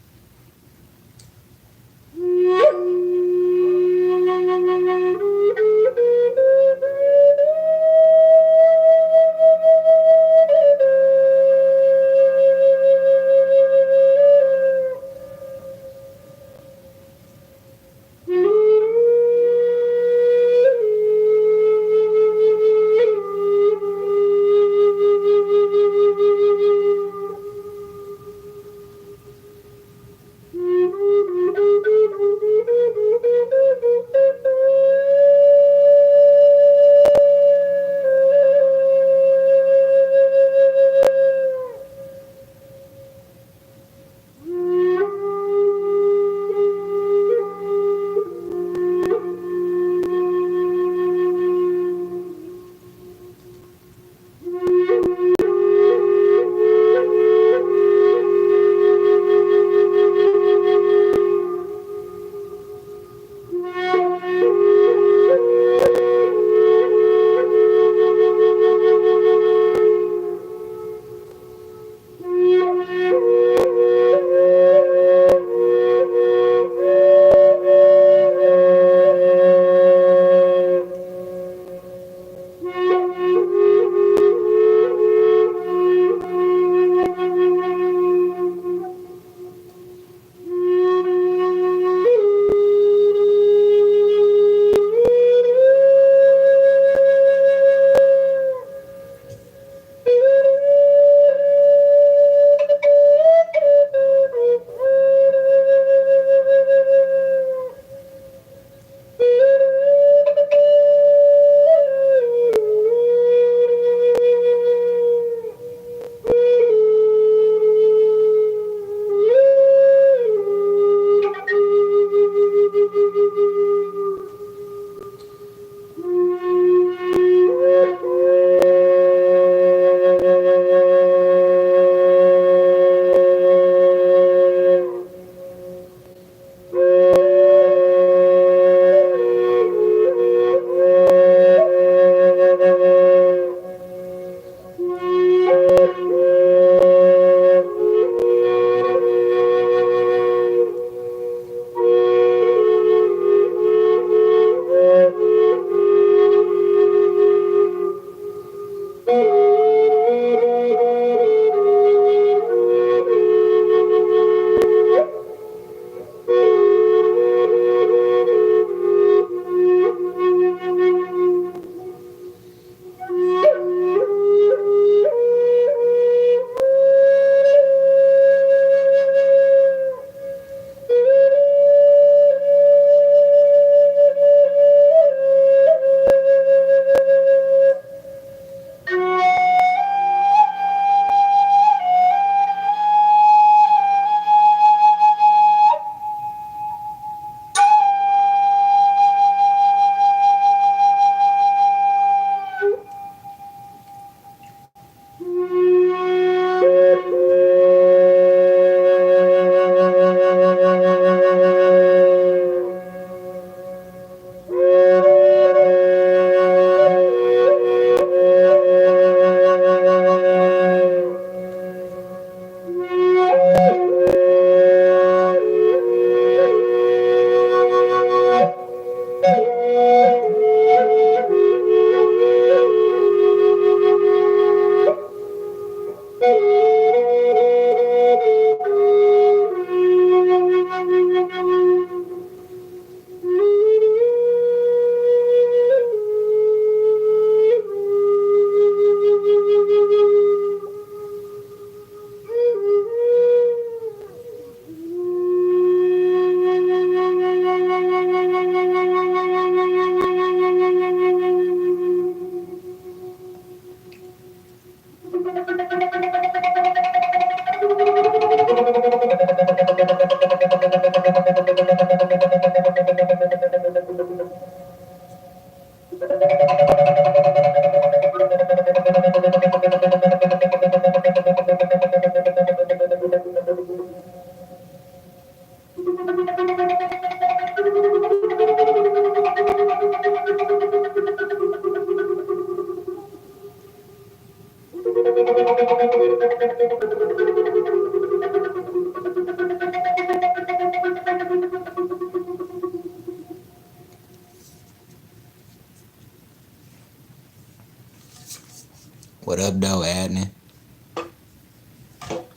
What up, though, Adnan?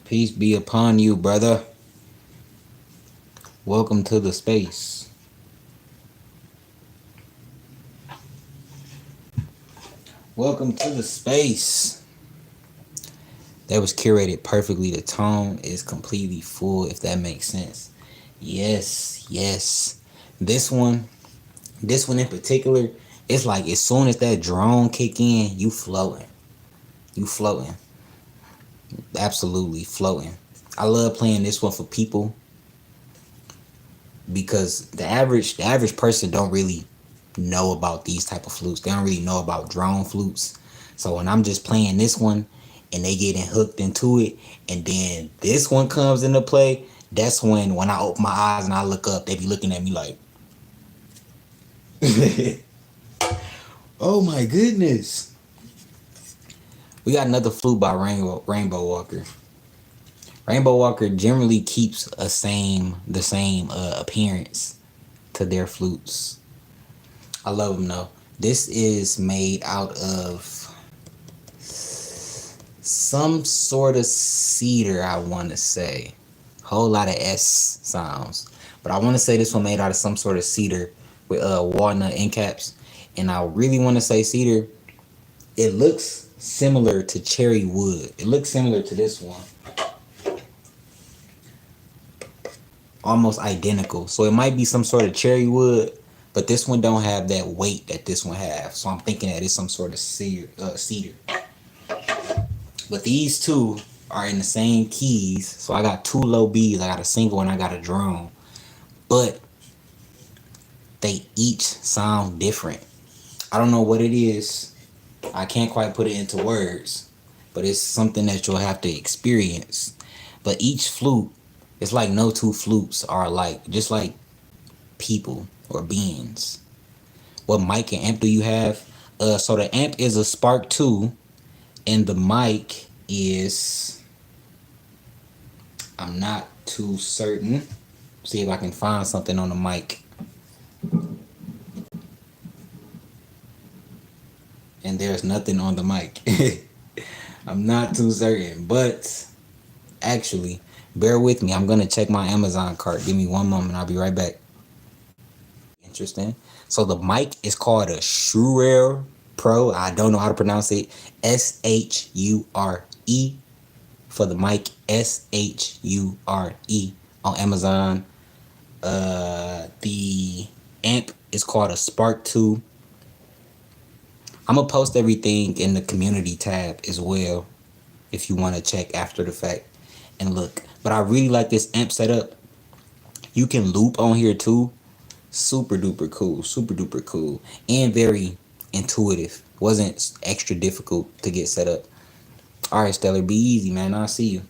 Peace be upon you, brother. Welcome to the space. Welcome to the space. That was curated perfectly. The tone is completely full, if that makes sense. Yes, yes. This one in particular, it's like as soon as that drone kick in, you floating. You floating. Absolutely floating. I love playing this one for people because the average person don't really know about these type of flutes. They don't really know about drone flutes. So when I'm just playing this one and they getting hooked into it, and then this one comes into play, that's when I open my eyes and I look up, they be looking at me like, oh my goodness. We got another flute by Rainbow Walker. Rainbow Walker generally keeps the same appearance to their flutes. I love them though. This is made out of some sort of cedar, I want to say. Whole lot of S sounds. But I want to say this one made out of some sort of cedar with walnut end caps. And I really want to say cedar. It looks similar to cherry wood. It looks similar to this one. Almost identical. So it might be some sort of cherry wood, but this one don't have that weight that this one have. So I'm thinking that it's some sort of cedar. But these two are in the same keys. So I got two low Bs. I got a single and I got a drone. But they each sound different. I don't know what it is. I can't quite put it into words. But it's something that you'll have to experience. But each flute, it's like no two flutes are alike. Just like people or beings. What mic and amp do you have? So the amp is a Spark 2. And the mic is, I'm not too certain. See if I can find something on the mic. And there's nothing on the mic. I'm not too certain. But actually, bear with me. I'm going to check my Amazon cart. Give me one moment. I'll be right back. Interesting. So the mic is called a Shure Pro. I don't know how to pronounce it. Shure for the mic. Shure on Amazon. The amp is called a Spark 2. I'm gonna post everything in the community tab as well if you want to check after the fact and look. But I really like this amp setup. You can loop on here too. Super duper cool. Super duper cool. And very intuitive. Wasn't extra difficult to get set up. Alright, Stellar, be easy, man. I'll see you.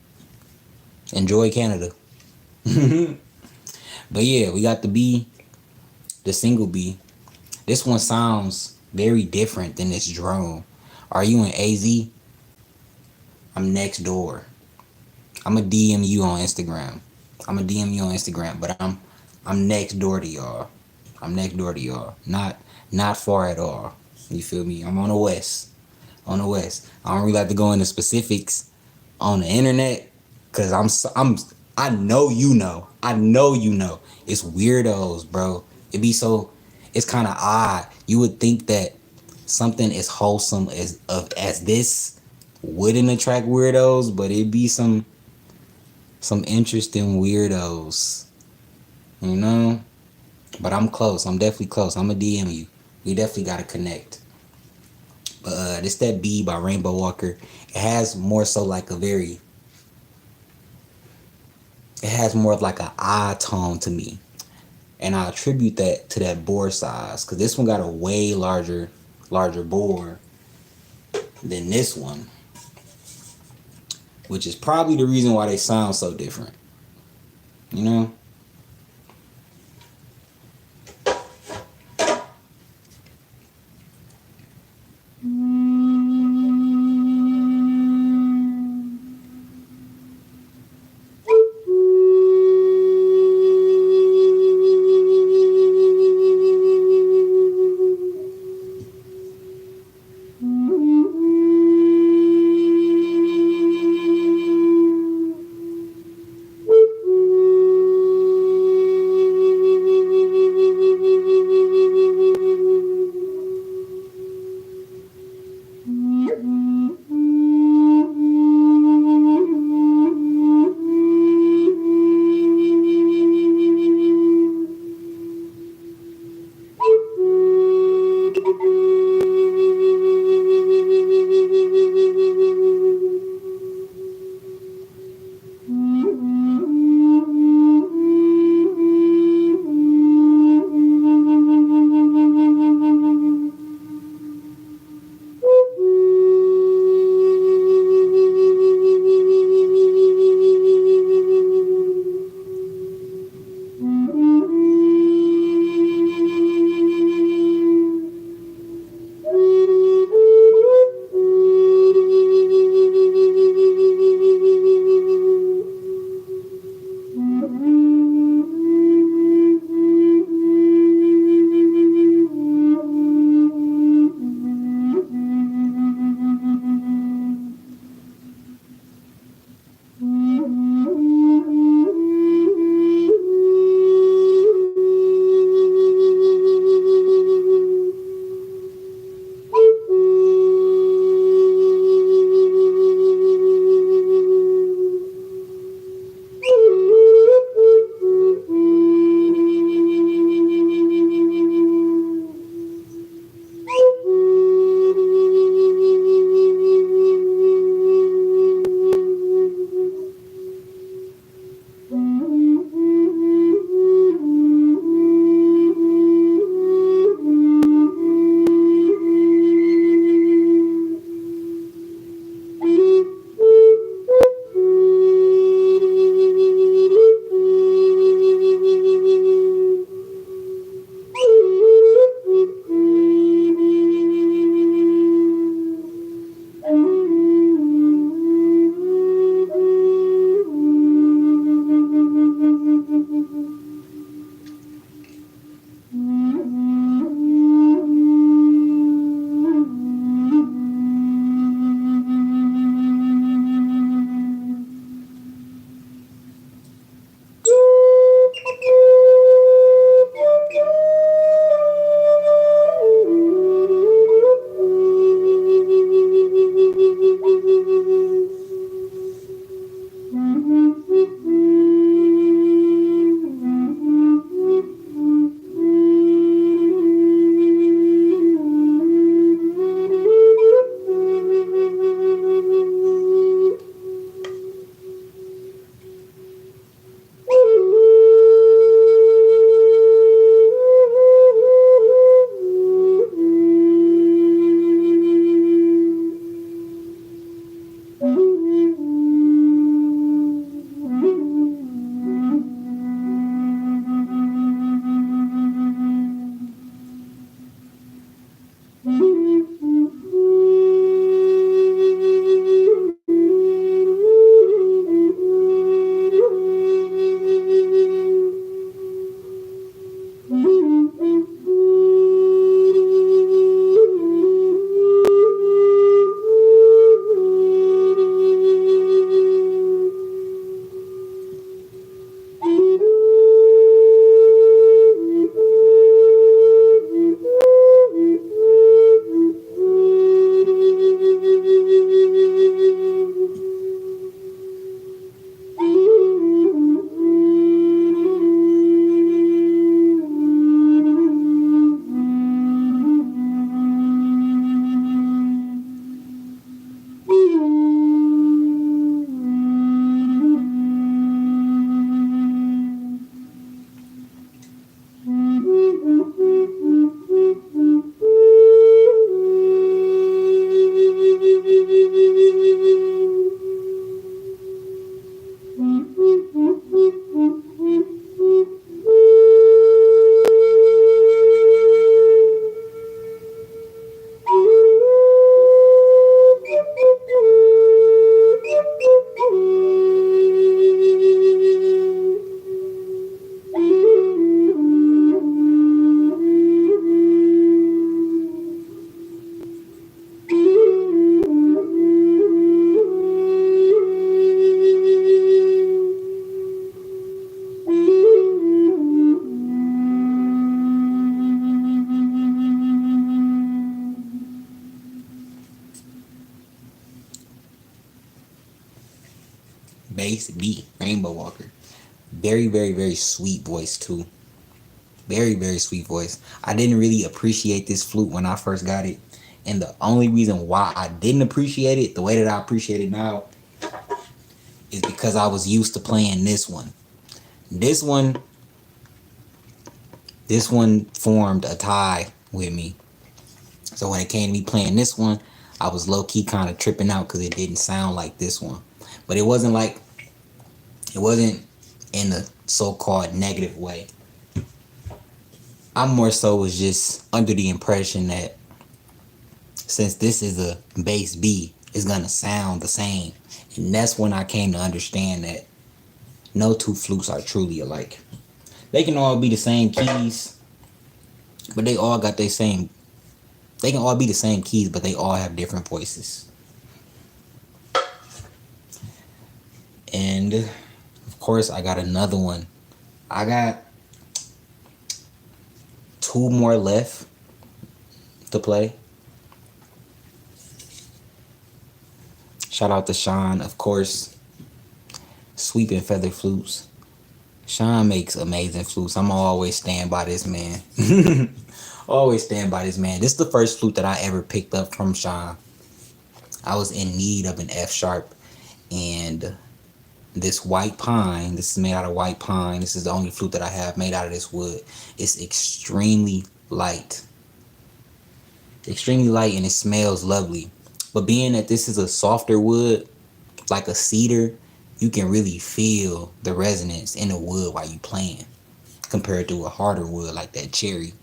Enjoy Canada. But yeah, we got the B, the single B. This one sounds very different than this drone. Are you in AZ? I'm next door. I'm a DM you on Instagram. But I'm next door to y'all. Not far at all. You feel me? I'm on the west. I don't really like to go into specifics on the internet because I know you know. It's weirdos, bro. It's kind of odd. You would think that something as wholesome as this wouldn't attract weirdos, but it'd be some interesting weirdos, you know. But I'm close. I'm definitely close. I'm gonna DM you. We definitely gotta connect. But this that B by Rainbow Walker. It has more so like a very it has more of like a I tone to me, and I attribute that to that bore size, because this one got a way larger bore than this one, which is probably the reason why they sound so different. You know? bass B, Rainbow Walker. Very, very, very sweet voice too. Very, very sweet voice. I didn't really appreciate this flute when I first got it. And the only reason why I didn't appreciate it the way that I appreciate it now is because I was used to playing this one. This one, this one formed a tie with me. So when it came to me playing this one, I was low-key kind of tripping out because it didn't sound like this one. But it wasn't in a so-called negative way. I more so was just under the impression that since this is a bass B, it's gonna sound the same. And that's when I came to understand that no two flutes are truly alike. They can all be the same keys, but they all got their same. They can all be the same keys, but they all have different voices. And of course, I got another one. I got two more left to play. Shout out to Sean, of course. Sweeping Feather Flutes. Sean makes amazing flutes. I'm always stand by this man. Always stand by this man. This is the first flute that I ever picked up from Sean. I was in need of an F sharp, and this white pine, this is made out of white pine. This is the only flute that I have made out of this wood. It's extremely light. Extremely light, and it smells lovely. But being that this is a softer wood, like a cedar, you can really feel the resonance in the wood while you playing, compared to a harder wood like that cherry.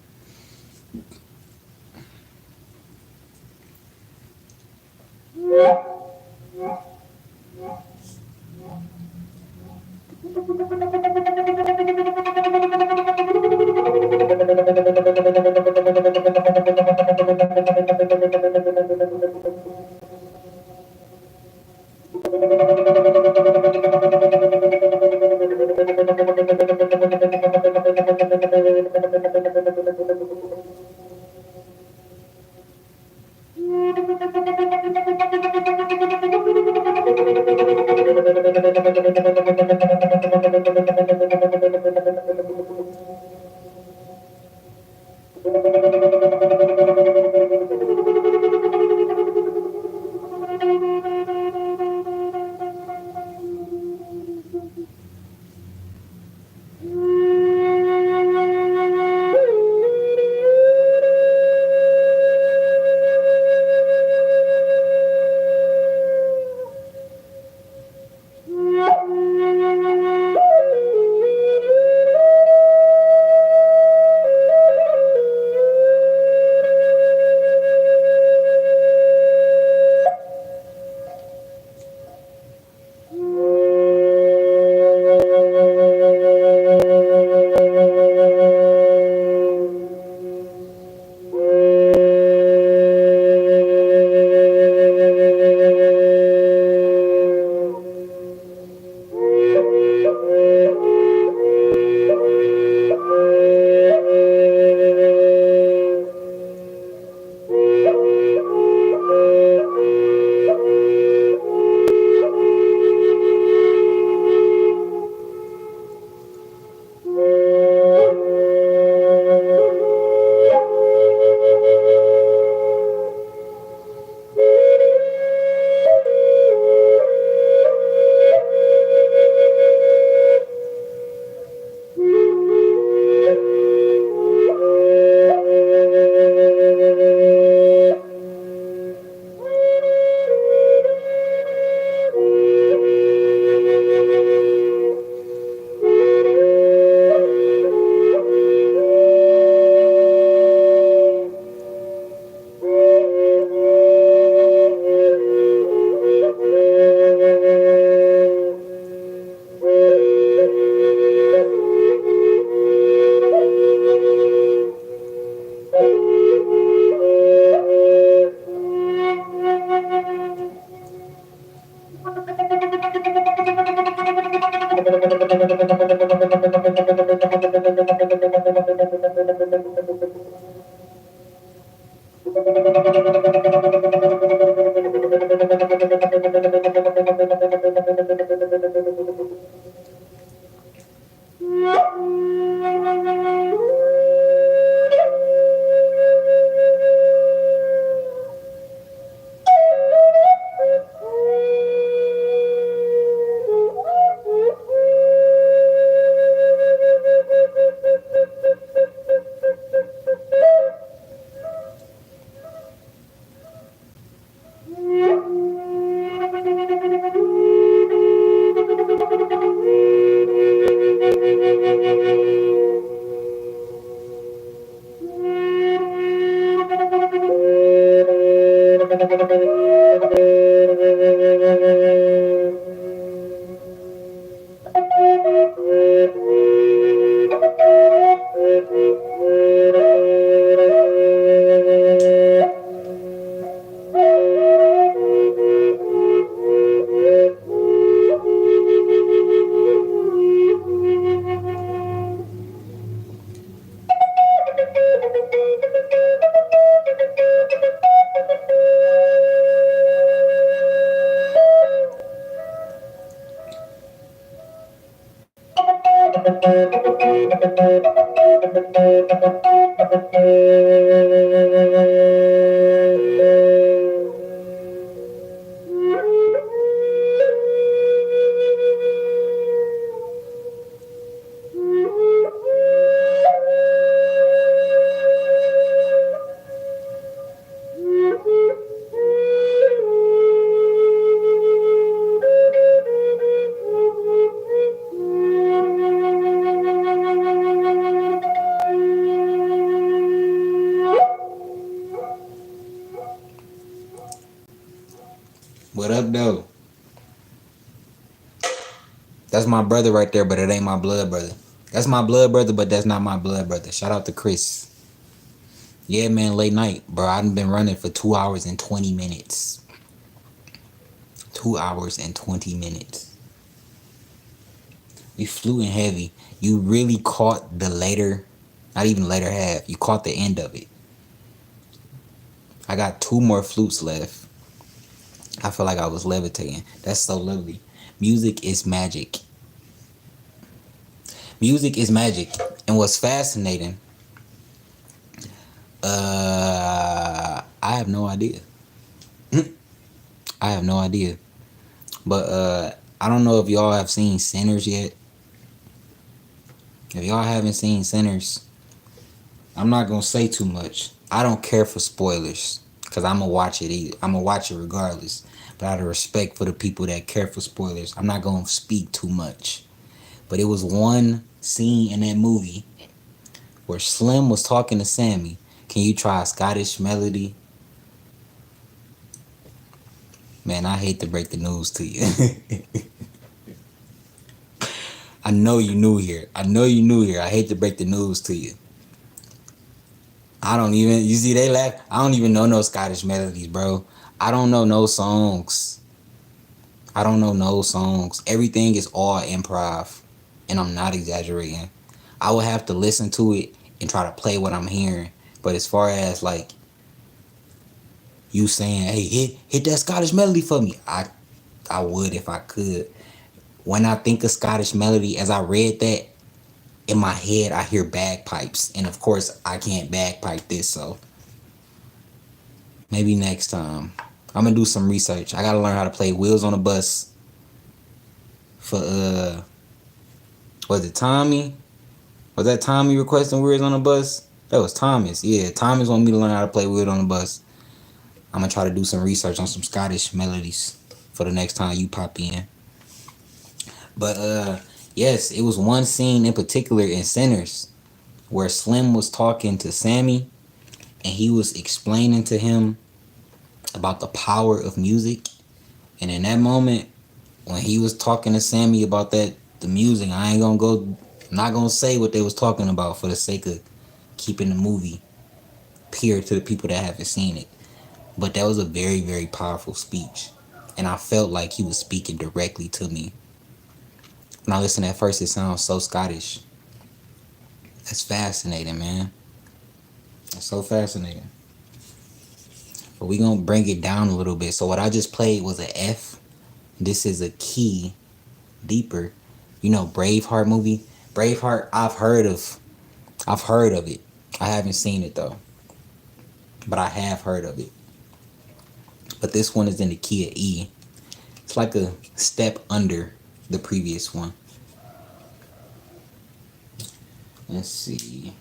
What up, though? That's my brother right there, but it ain't my blood brother. That's my blood brother, but that's not my blood brother. Shout out to Chris. Yeah, man, late night, bro. I've been running for 2 hours and 20 minutes. 2 hours and 20 minutes. We fluting heavy. You really caught the later, not even later half. You caught the end of it. I got 2 more flutes left. I feel like I was levitating. That's so lovely. Music is magic. Music is magic. And what's fascinating, I have no idea. I have no idea. But I don't know if y'all have seen Sinners yet. If y'all haven't seen Sinners, I'm not gonna say too much. I don't care for spoilers, cause I'm gonna watch it. I'm gonna watch it regardless. But out of respect for the people that care for spoilers, I'm not gonna speak too much. But it was one scene in that movie where Slim was talking to Sammy. Can you try a Scottish melody? Man, I hate to break the news to you. I know you new here. I hate to break the news to you. You see they laugh. I don't even know no Scottish melodies, bro. I don't know no songs. Everything is all improv. And I'm not exaggerating. I would have to listen to it and try to play what I'm hearing. But as far as like you saying, hey, hit that Scottish melody for me, I would if I could. When I think of Scottish melody, as I read that, in my head I hear bagpipes. And of course I can't bagpipe this, so maybe next time. I'm gonna do some research. I gotta learn how to play Wheels on a Bus for was it Tommy? Was that Tommy requesting Wheels on a Bus? That was Thomas. Yeah, Thomas wanted me to learn how to play Wheels on a Bus. I'm gonna try to do some research on some Scottish melodies for the next time you pop in. But yes, it was one scene in particular in Sinners where Slim was talking to Sammy and he was explaining to him about the power of music. And in that moment, when he was talking to Sammy about the music, I'm not gonna say what they was talking about for the sake of keeping the movie pure to the people that haven't seen it. But that was a very, very powerful speech. And I felt like he was speaking directly to me. When I listen at first, it sounds so Scottish. That's fascinating, man. That's so fascinating. But we gonna bring it down a little bit. So what I just played was an F. This is a key deeper. You know Braveheart movie? Braveheart, I've heard of it. I haven't seen it though. But I have heard of it. But this one is in the key of E. It's like a step under the previous one. Let's see.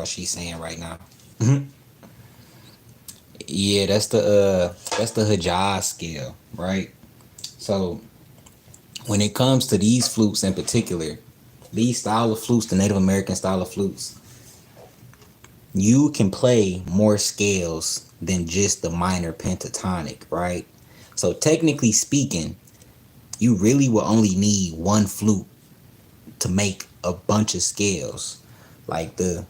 what she's saying right now. Yeah, that's the Hijaz scale, right? So when it comes to these flutes in particular, these style of flutes, the Native American style of flutes, you can play more scales than just the minor pentatonic, right? So technically speaking, you really will only need one flute to make a bunch of scales. Like the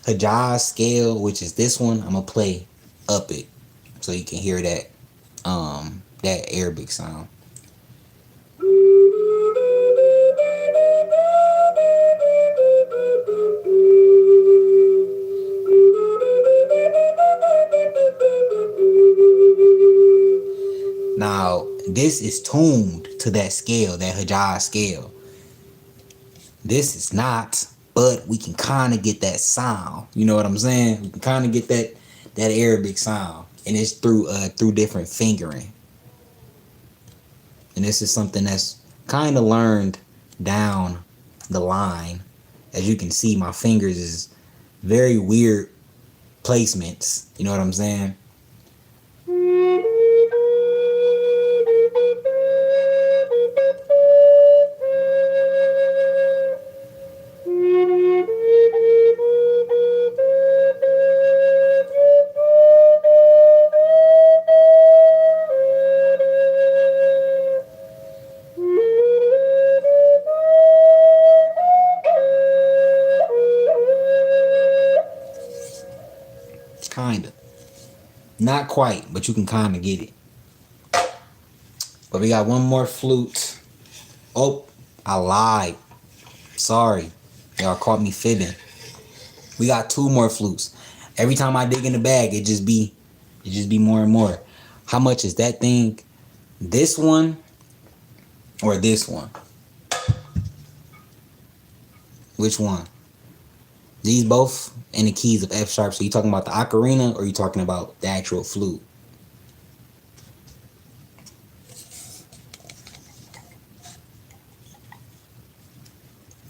Hijaz scale, which is this one, I'm gonna play up it so you can hear that Arabic sound. Now, this is tuned to that scale, that Hijaz scale. This is not, but we can kind of get that sound. You know what I'm saying? We can kind of get that Arabic sound, and it's through different fingering. And this is something that's kind of learned down the line. As you can see, my fingers is very weird placements. You know what I'm saying? Kinda. Not quite, but you can kind of get it. But we got one more flute. Oh, I lied. Sorry. Y'all caught me fibbing. We got two more flutes. Every time I dig in the bag, it just be more and more. How much is that thing? This one or this one? Which one? These both in the keys of F sharp. So you talking about the ocarina or you talking about the actual flute?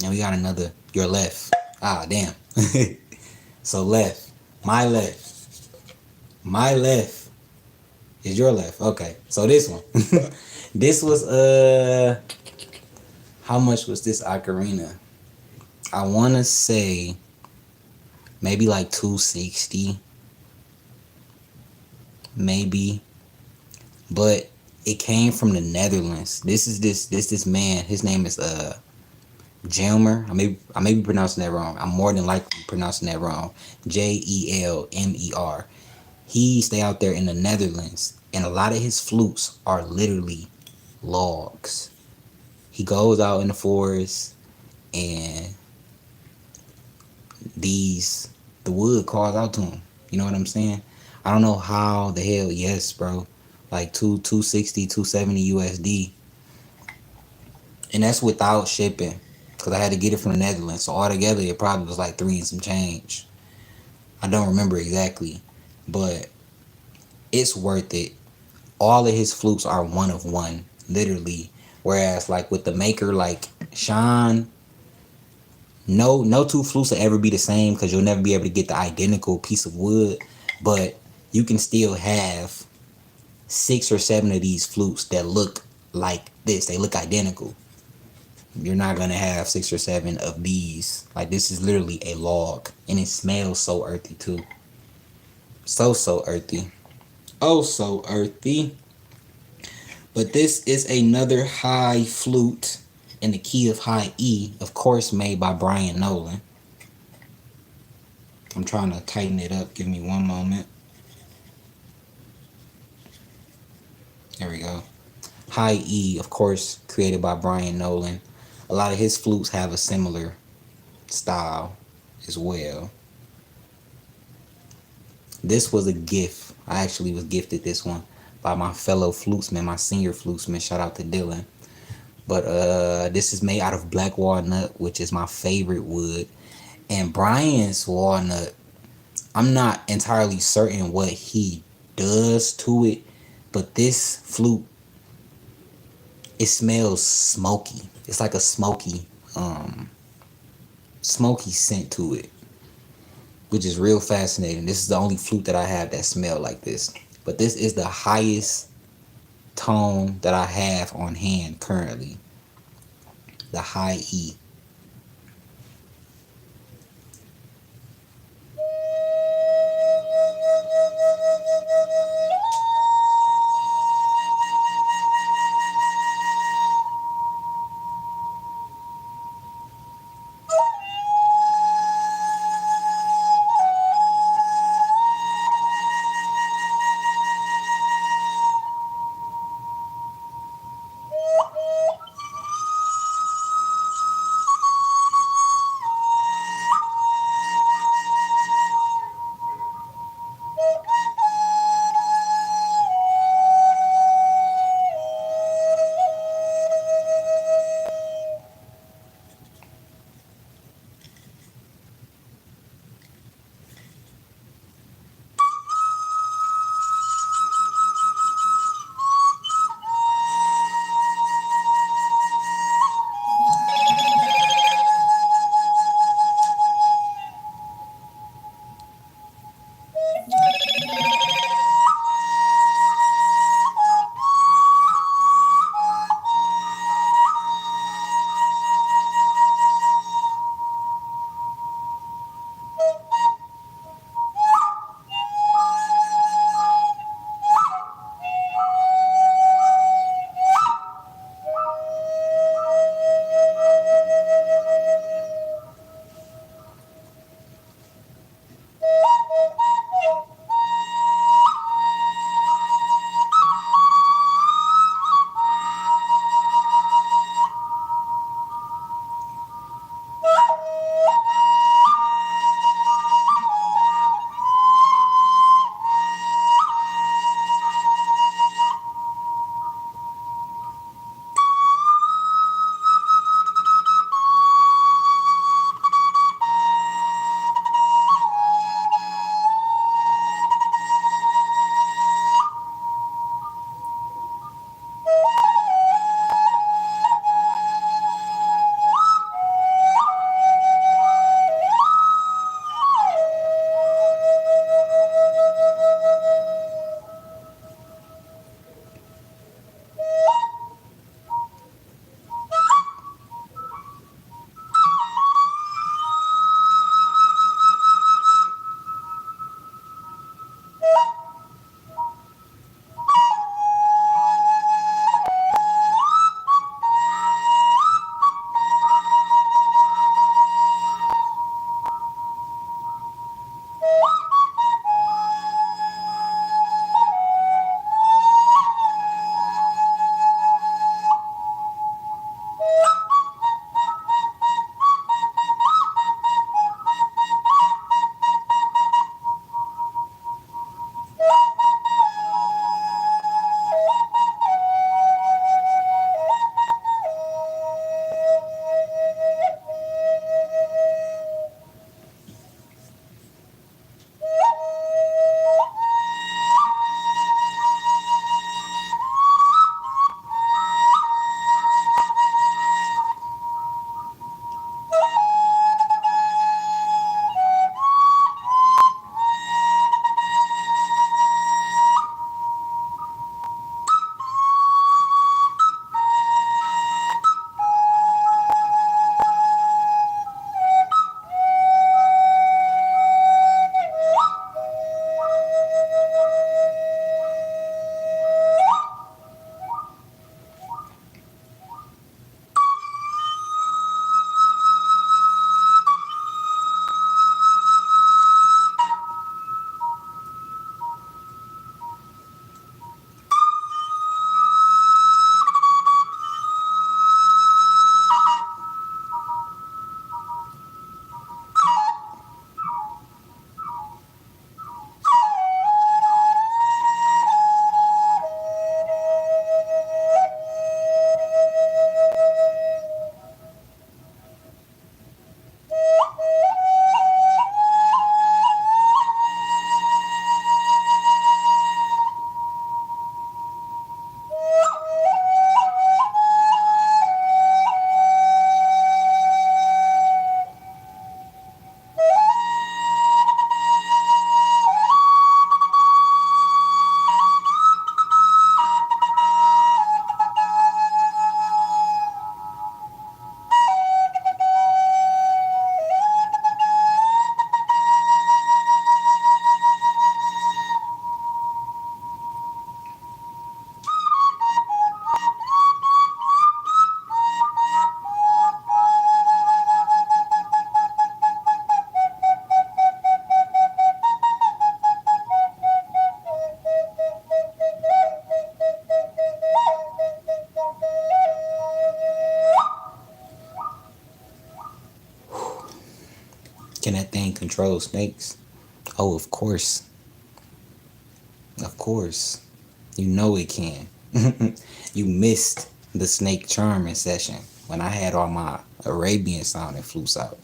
And we got another, your left. Ah, damn. So left. My left. My left is your left. Okay. So this one. This was, how much was this ocarina? I want to say maybe like 260. Maybe. But it came from the Netherlands. This man. His name is, Jelmer. I may be pronouncing that wrong. I'm more than likely pronouncing that wrong. Jelmer. He stay out there in the Netherlands, and a lot of his flutes are literally logs. He goes out in the forest, and the wood calls out to him. You know what I'm saying? I don't know how the hell. Yes, bro. Like 260, 270 USD, and that's without shipping. Because I had to get it from the Netherlands. So altogether, it probably was like 3 and some change. I don't remember exactly. But it's worth it. All of his flutes are one of one. Literally. Whereas like with the maker like Sean, no two flutes will ever be the same. Because you'll never be able to get the identical piece of wood. But you can still have 6 or 7 of these flutes that look like this. They look identical. You're not going to have 6 or 7 of these. Like, this is literally a log. And it smells so earthy, too. So earthy. Oh, so earthy. But this is another high flute in the key of high E. Of course, made by Brian Nolan. I'm trying to tighten it up. Give me one moment. There we go. High E, of course, created by Brian Nolan. A lot of his flutes have a similar style as well. This was a gift. I actually was gifted this one by my fellow flutesman, my senior flutesman. Shout out to Dylan. But this is made out of black walnut, which is my favorite wood. And Brian's walnut, I'm not entirely certain what he does to it, but this flute, it smells smoky. It's like a smoky scent to it. which is real fascinating. This is the only flute that I have that smell like this. But this is the highest tone that I have on hand currently. The high E. control snakes? Oh, of course. Of course. You know it can. You missed the snake charming session when I had all my Arabian sounding flutes out.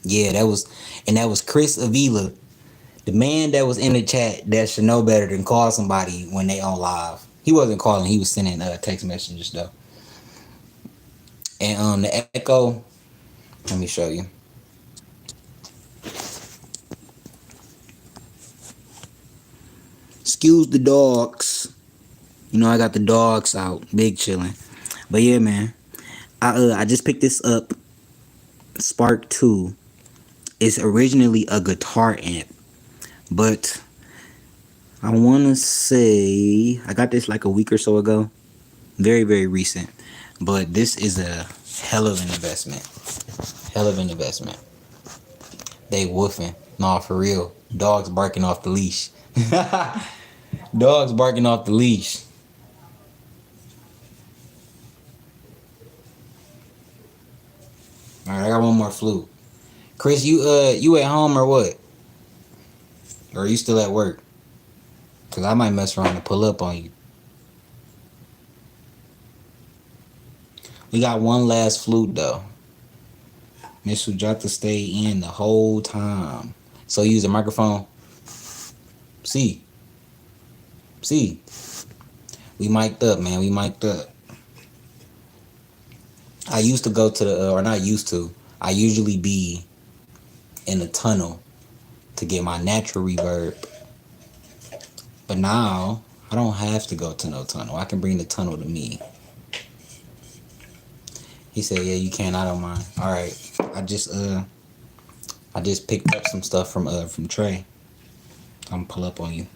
Yeah, that was Chris Avila, the man that was in the chat that should know better than call somebody when they on live. He wasn't calling, he was sending text messages though. And the echo, let me show you. Excuse the dogs. You know I got the dogs out, big chilling. But yeah, man, I just picked this up, Spark 2. It's originally a guitar amp, but I want to say I got this like a week or so ago. Very, very recent. But this is a hell of an investment. Hell of an investment. They woofing. Nah, for real. Dogs barking off the leash. Dogs barking off the leash. Alright, I got one more flute. Chris, you at home or what? Or are you still at work? Cause I might mess around and pull up on you. We got one last flute though. Miss Sujata stayed in the whole time. So use a microphone. See. We mic'd up, man. We mic'd up. I used to go to the, or not used to, I usually be in the tunnel to get my natural reverb. But now, I don't have to go to no tunnel. I can bring the tunnel to me. He said, yeah, you can. I don't mind. All right. I just picked up some stuff from Trey. I'm gonna pull up on you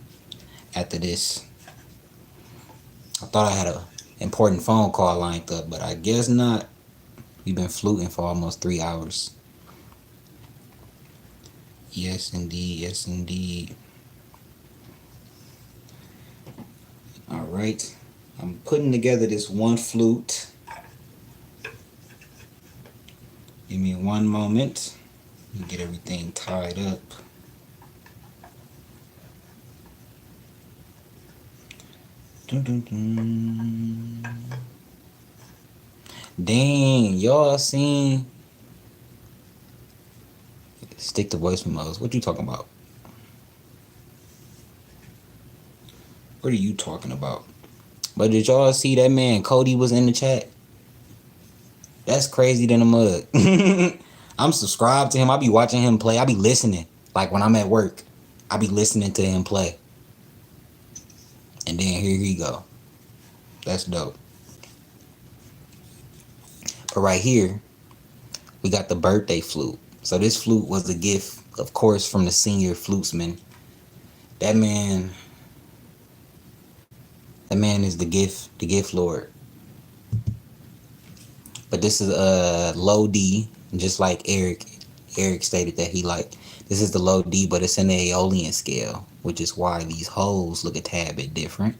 after this. I thought I had a important phone call lined up, but I guess not. We've been fluting for almost 3 hours. Yes, indeed. Yes, indeed. All right. I'm putting together this one flute. Give me one moment. Let me get everything tied up. Dun, dun, dun. Dang, y'all seen? Stick to voice memos. What you talking about? What are you talking about? But did y'all see that man Cody was in the chat? That's crazy than a mug. I'm subscribed to him. I be watching him play. I be listening. Like when I'm at work, I be listening to him play. And then here he go. That's dope. But right here, we got the birthday flute. So this flute was a gift, of course, from the senior flutesman. That man is the gift lord. But this is a low D, just like Eric stated that he liked. This is the low D, but it's in the Aeolian scale, which is why these holes look a tad bit different.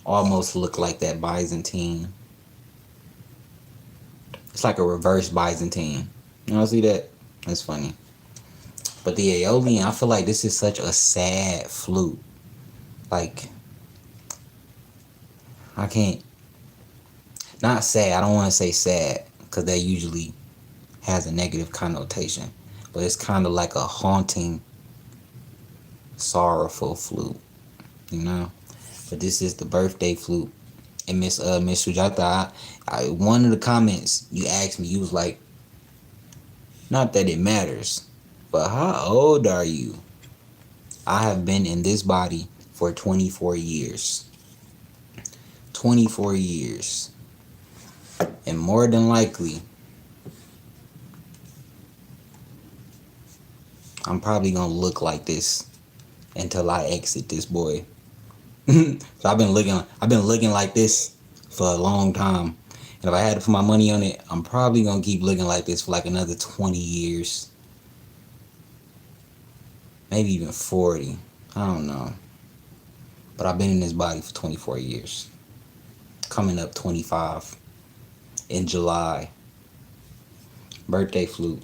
Almost look like that Byzantine. It's like a reverse Byzantine. You know, see that? That's funny. But the Aeolian, I feel like this is such a sad flute. Like, I can't. Not sad. I don't want to say sad because that usually has a negative connotation. But it's kind of like a haunting, sorrowful flute. You know? But this is the birthday flute. And Miss Sujata, one of the comments you asked me, you was like, not that it matters, but how old are you? I have been in this body for 24 years. 24 years. And more than likely, I'm probably gonna look like this until I exit this boy. So I've been looking like this for a long time. And if I had to put my money on it, I'm probably gonna keep looking like this for like another 20 years. Maybe even 40. I don't know. But I've been in this body for 24 years. Coming up 25 in July. Birthday flute.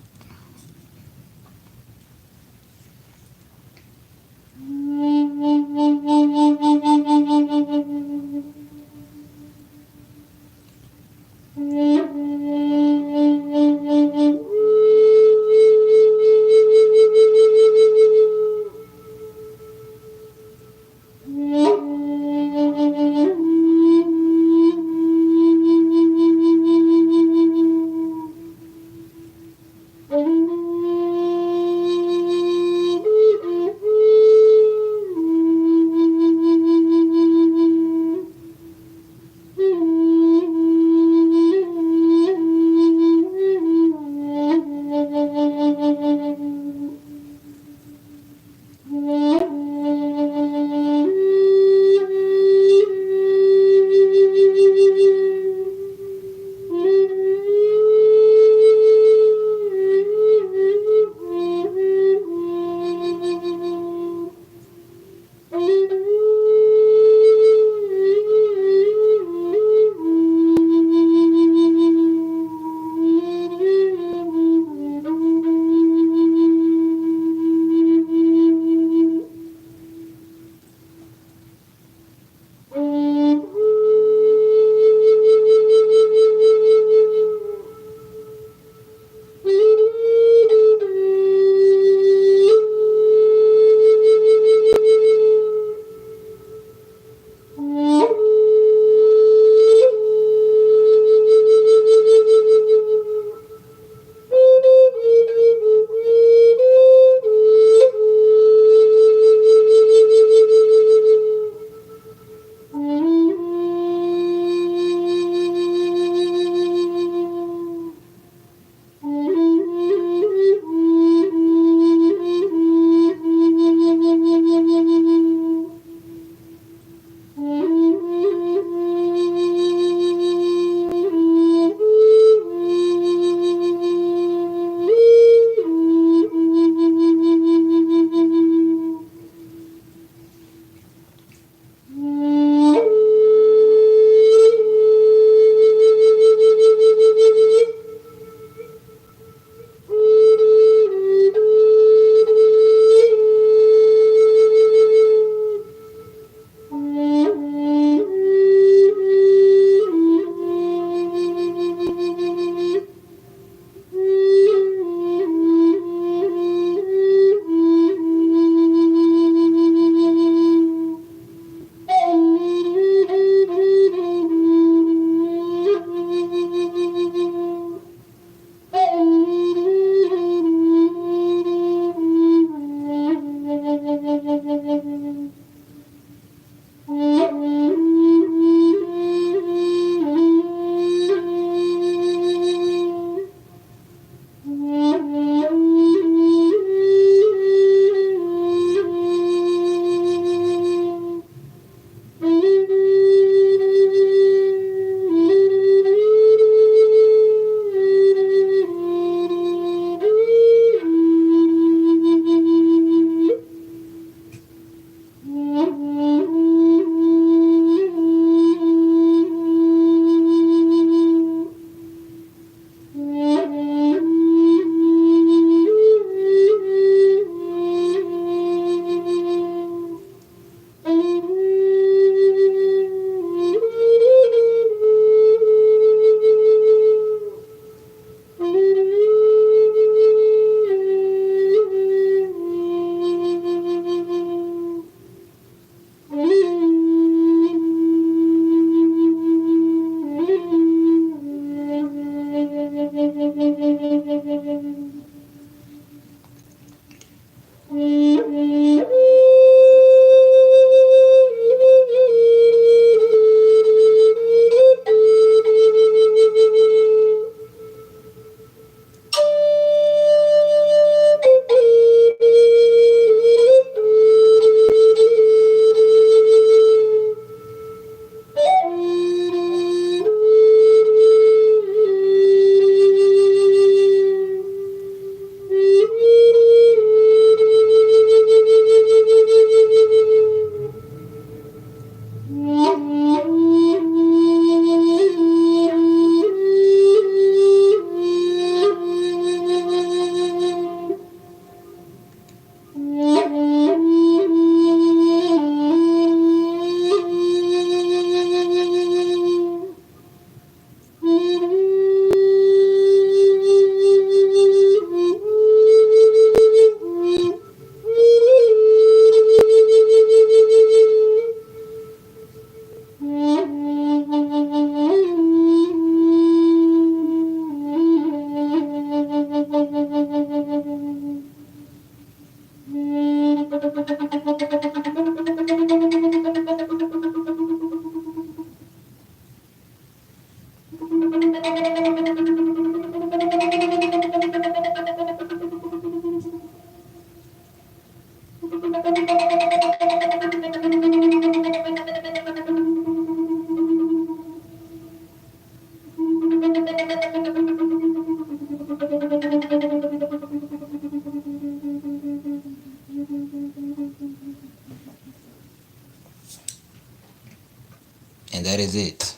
And that is it.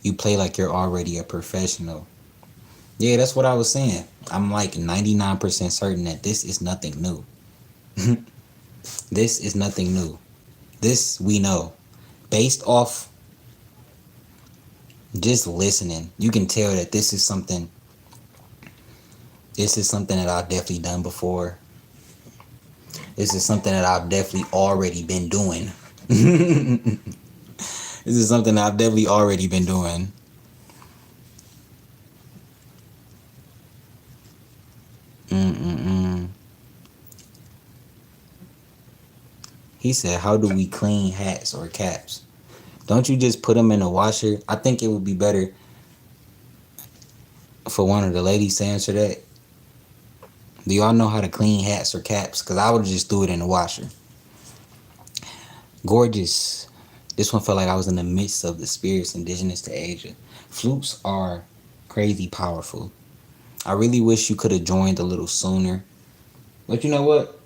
You play like you're already a professional. Yeah, that's what I was saying. I'm like 99% certain that this is nothing new. This is nothing new. This we know. Based off just listening, you can tell that this is something that I've definitely done before. This is something that I've definitely already been doing. This is something that I've definitely already been doing. Mm-mm-mm. He said, how do we clean hats or caps? Don't you just put them in the washer? I think it would be better for one of the ladies to answer that. Do y'all know how to clean hats or caps? Because I would just throw it in the washer. Gorgeous. This one felt like I was in the midst of the spirits indigenous to Asia. Flutes are crazy powerful. I really wish you could have joined a little sooner. But you know what?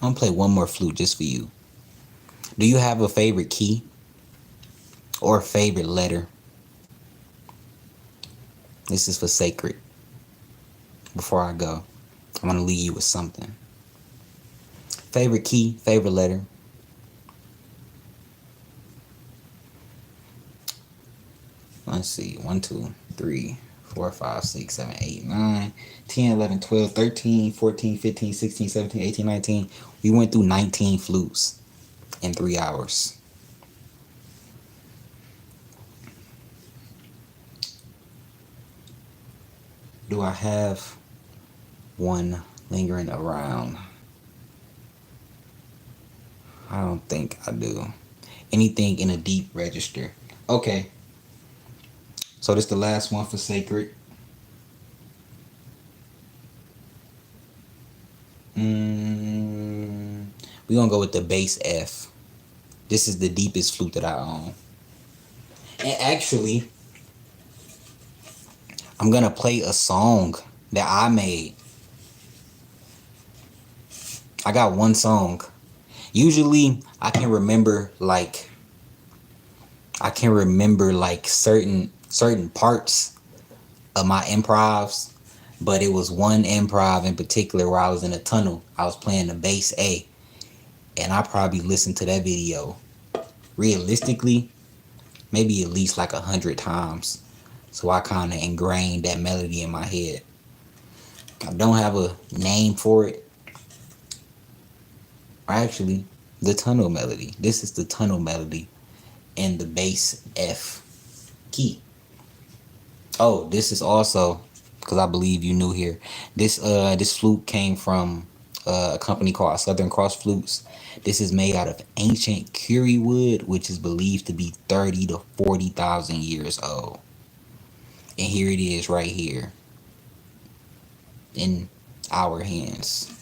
I'm gonna play one more flute just for you. Do you have a favorite key or favorite letter? This is for sacred. Before I go, I want to leave you with something. Favorite key, favorite letter. Let's see. 1, 2, 3, 4, 5, 6, 7, 8, 9, 10, 11, 12, 13, 14, 15, 16, 17, 18, 19. We went through 19 flutes in 3 hours. Do I have one lingering around? I don't think I do. Anything in a deep register. Okay. So this the last one for sacred. Mm, we gonna go with the bass F. This is the deepest flute that I own. And actually, I'm gonna play a song that I made. I got one song. Usually I can remember like certain parts of my improvs, but it was one improv in particular where I was in a tunnel. I was playing the bass A, and I probably listened to that video realistically maybe at least like 100 times. So I kind of ingrained that melody in my head. I don't have a name for it. Actually, the tunnel melody. This is the tunnel melody in the bass F key. Oh, this is also, because I believe you new here. This flute came from a company called Southern Cross Flutes. This is made out of ancient curry wood, which is believed to be 30 to 40,000 years old. And here it is right here in our hands.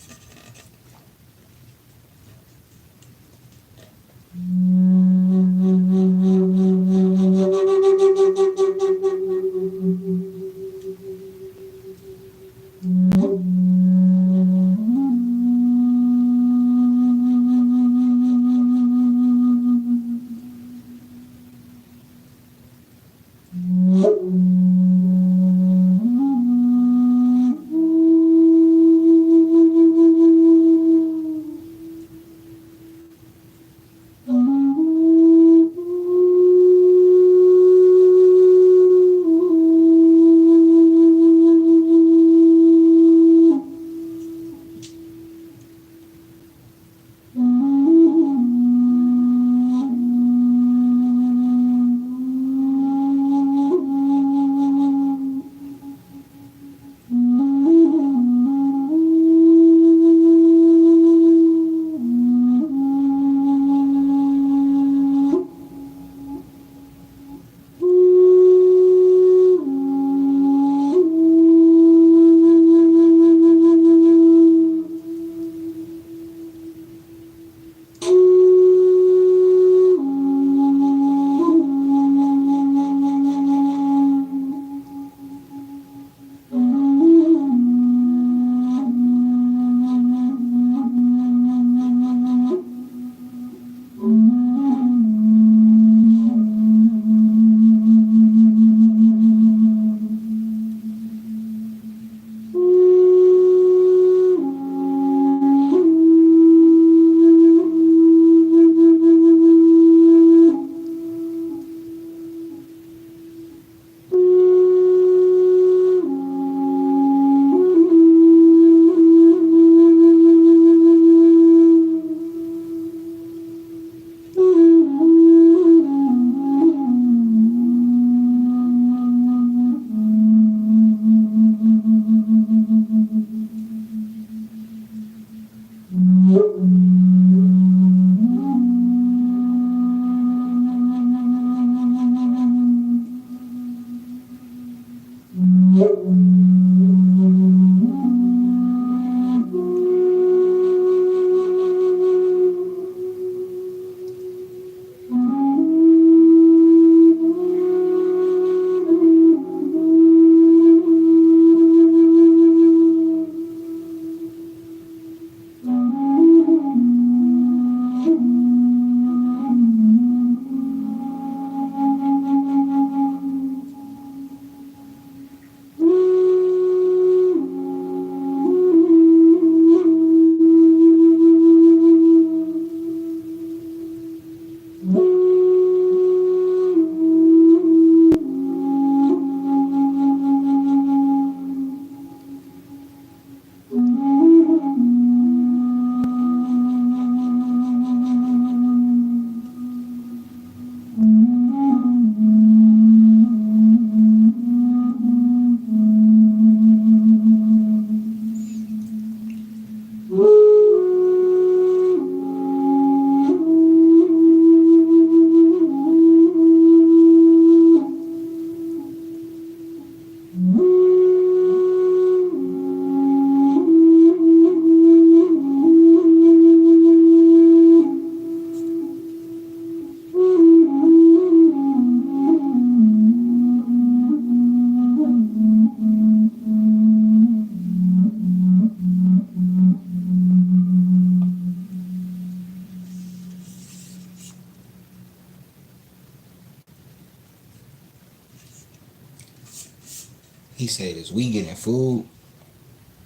He said, "Is we getting food?"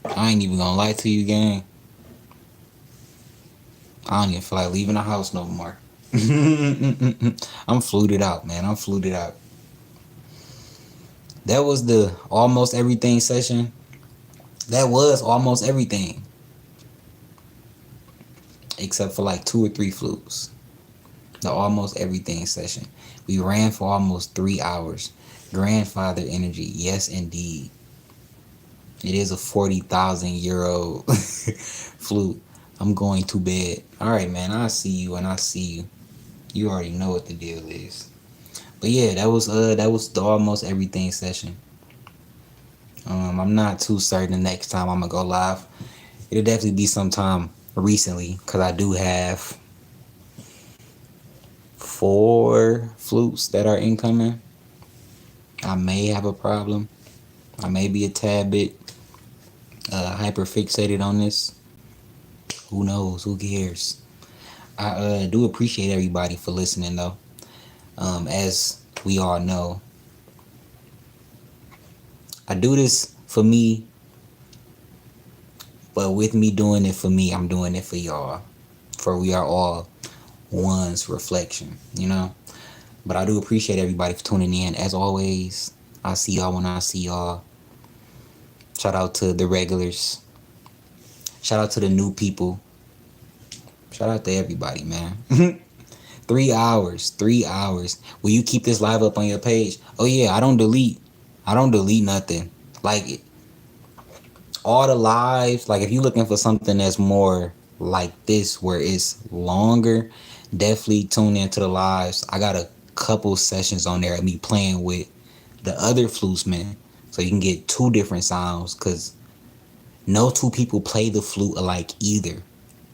I ain't even gonna lie to you, gang. I don't even feel like leaving the house no more. I'm fluted out, man. I'm fluted out. That was the almost everything session. That was almost everything. Except for like 2 or 3 flutes. The almost everything session. We ran for almost 3 hours. Grandfather energy. Yes, indeed. It is a 40,000 euro flute. I'm going to bed. All right, man. I see you and I see you. You already know what the deal is. But yeah, that was the almost everything session. I'm not too certain the next time I'm gonna go live. It'll definitely be sometime recently because I do have 4 flutes that are incoming. I may have a problem. I may be a tad bit hyper fixated on this. Who knows? Who cares? I do appreciate everybody for listening though. As we all know, I do this for me, but with me doing it for me, I'm doing it for y'all. For we are all one's reflection, you know? But I do appreciate everybody for tuning in. As always, I see y'all when I see y'all. Shout out to the regulars. Shout out to the new people. Shout out to everybody, man. 3 hours. 3 hours. Will you keep this live up on your page? Oh yeah, I don't delete nothing. Like all the lives, like if you're looking for something that's more like this where it's longer, definitely tune into the lives. I got a couple sessions on there of me playing with the other flutes, man. So you can get 2 different sounds because no 2 people play the flute alike either.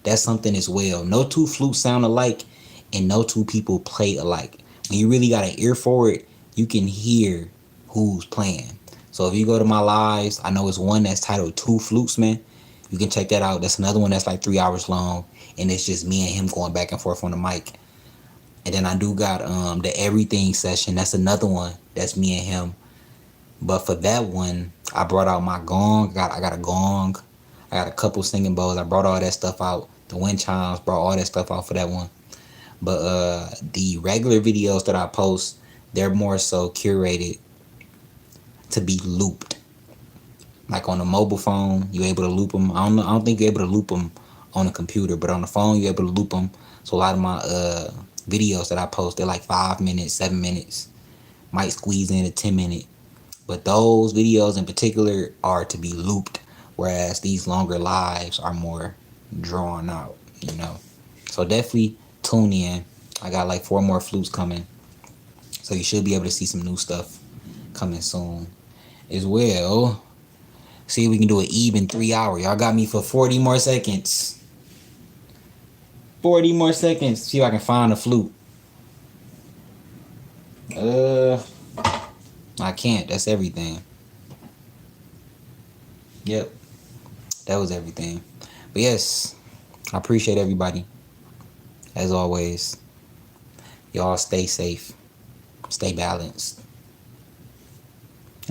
That's something as well. No 2 flutes sound alike and no 2 people play alike. When you really got an ear for it, you can hear who's playing. So if you go to my lives, I know it's one that's titled 2 Flutes, man. You can check that out. That's another one that's like 3 hours long. And it's just me and him going back and forth on the mic. And then I do got the everything session. That's another one. That's me and him. But for that one, I brought out my gong. I got a gong. I got a couple singing bowls. I brought all that stuff out. The wind chimes, brought all that stuff out for that one. But the regular videos that I post, they're more so curated to be looped. Like on a mobile phone, you're able to loop them. I don't think you're able to loop them on a computer, but on the phone, you're able to loop them. So a lot of my videos that I post, they're like 5 minutes, 7 minutes. Might squeeze in a 10-minute. But those videos in particular are to be looped, whereas these longer lives are more drawn out, you know. So definitely tune in. I got like 4 more flutes coming. So you should be able to see some new stuff coming soon as well. See if we can do an even 3 hour. Y'all got me for 40 more seconds. 40 more seconds. See if I can find a flute. I can't. That's everything. Yep. That was everything. But yes, I appreciate everybody. As always, y'all stay safe. Stay balanced.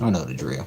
I know the drill.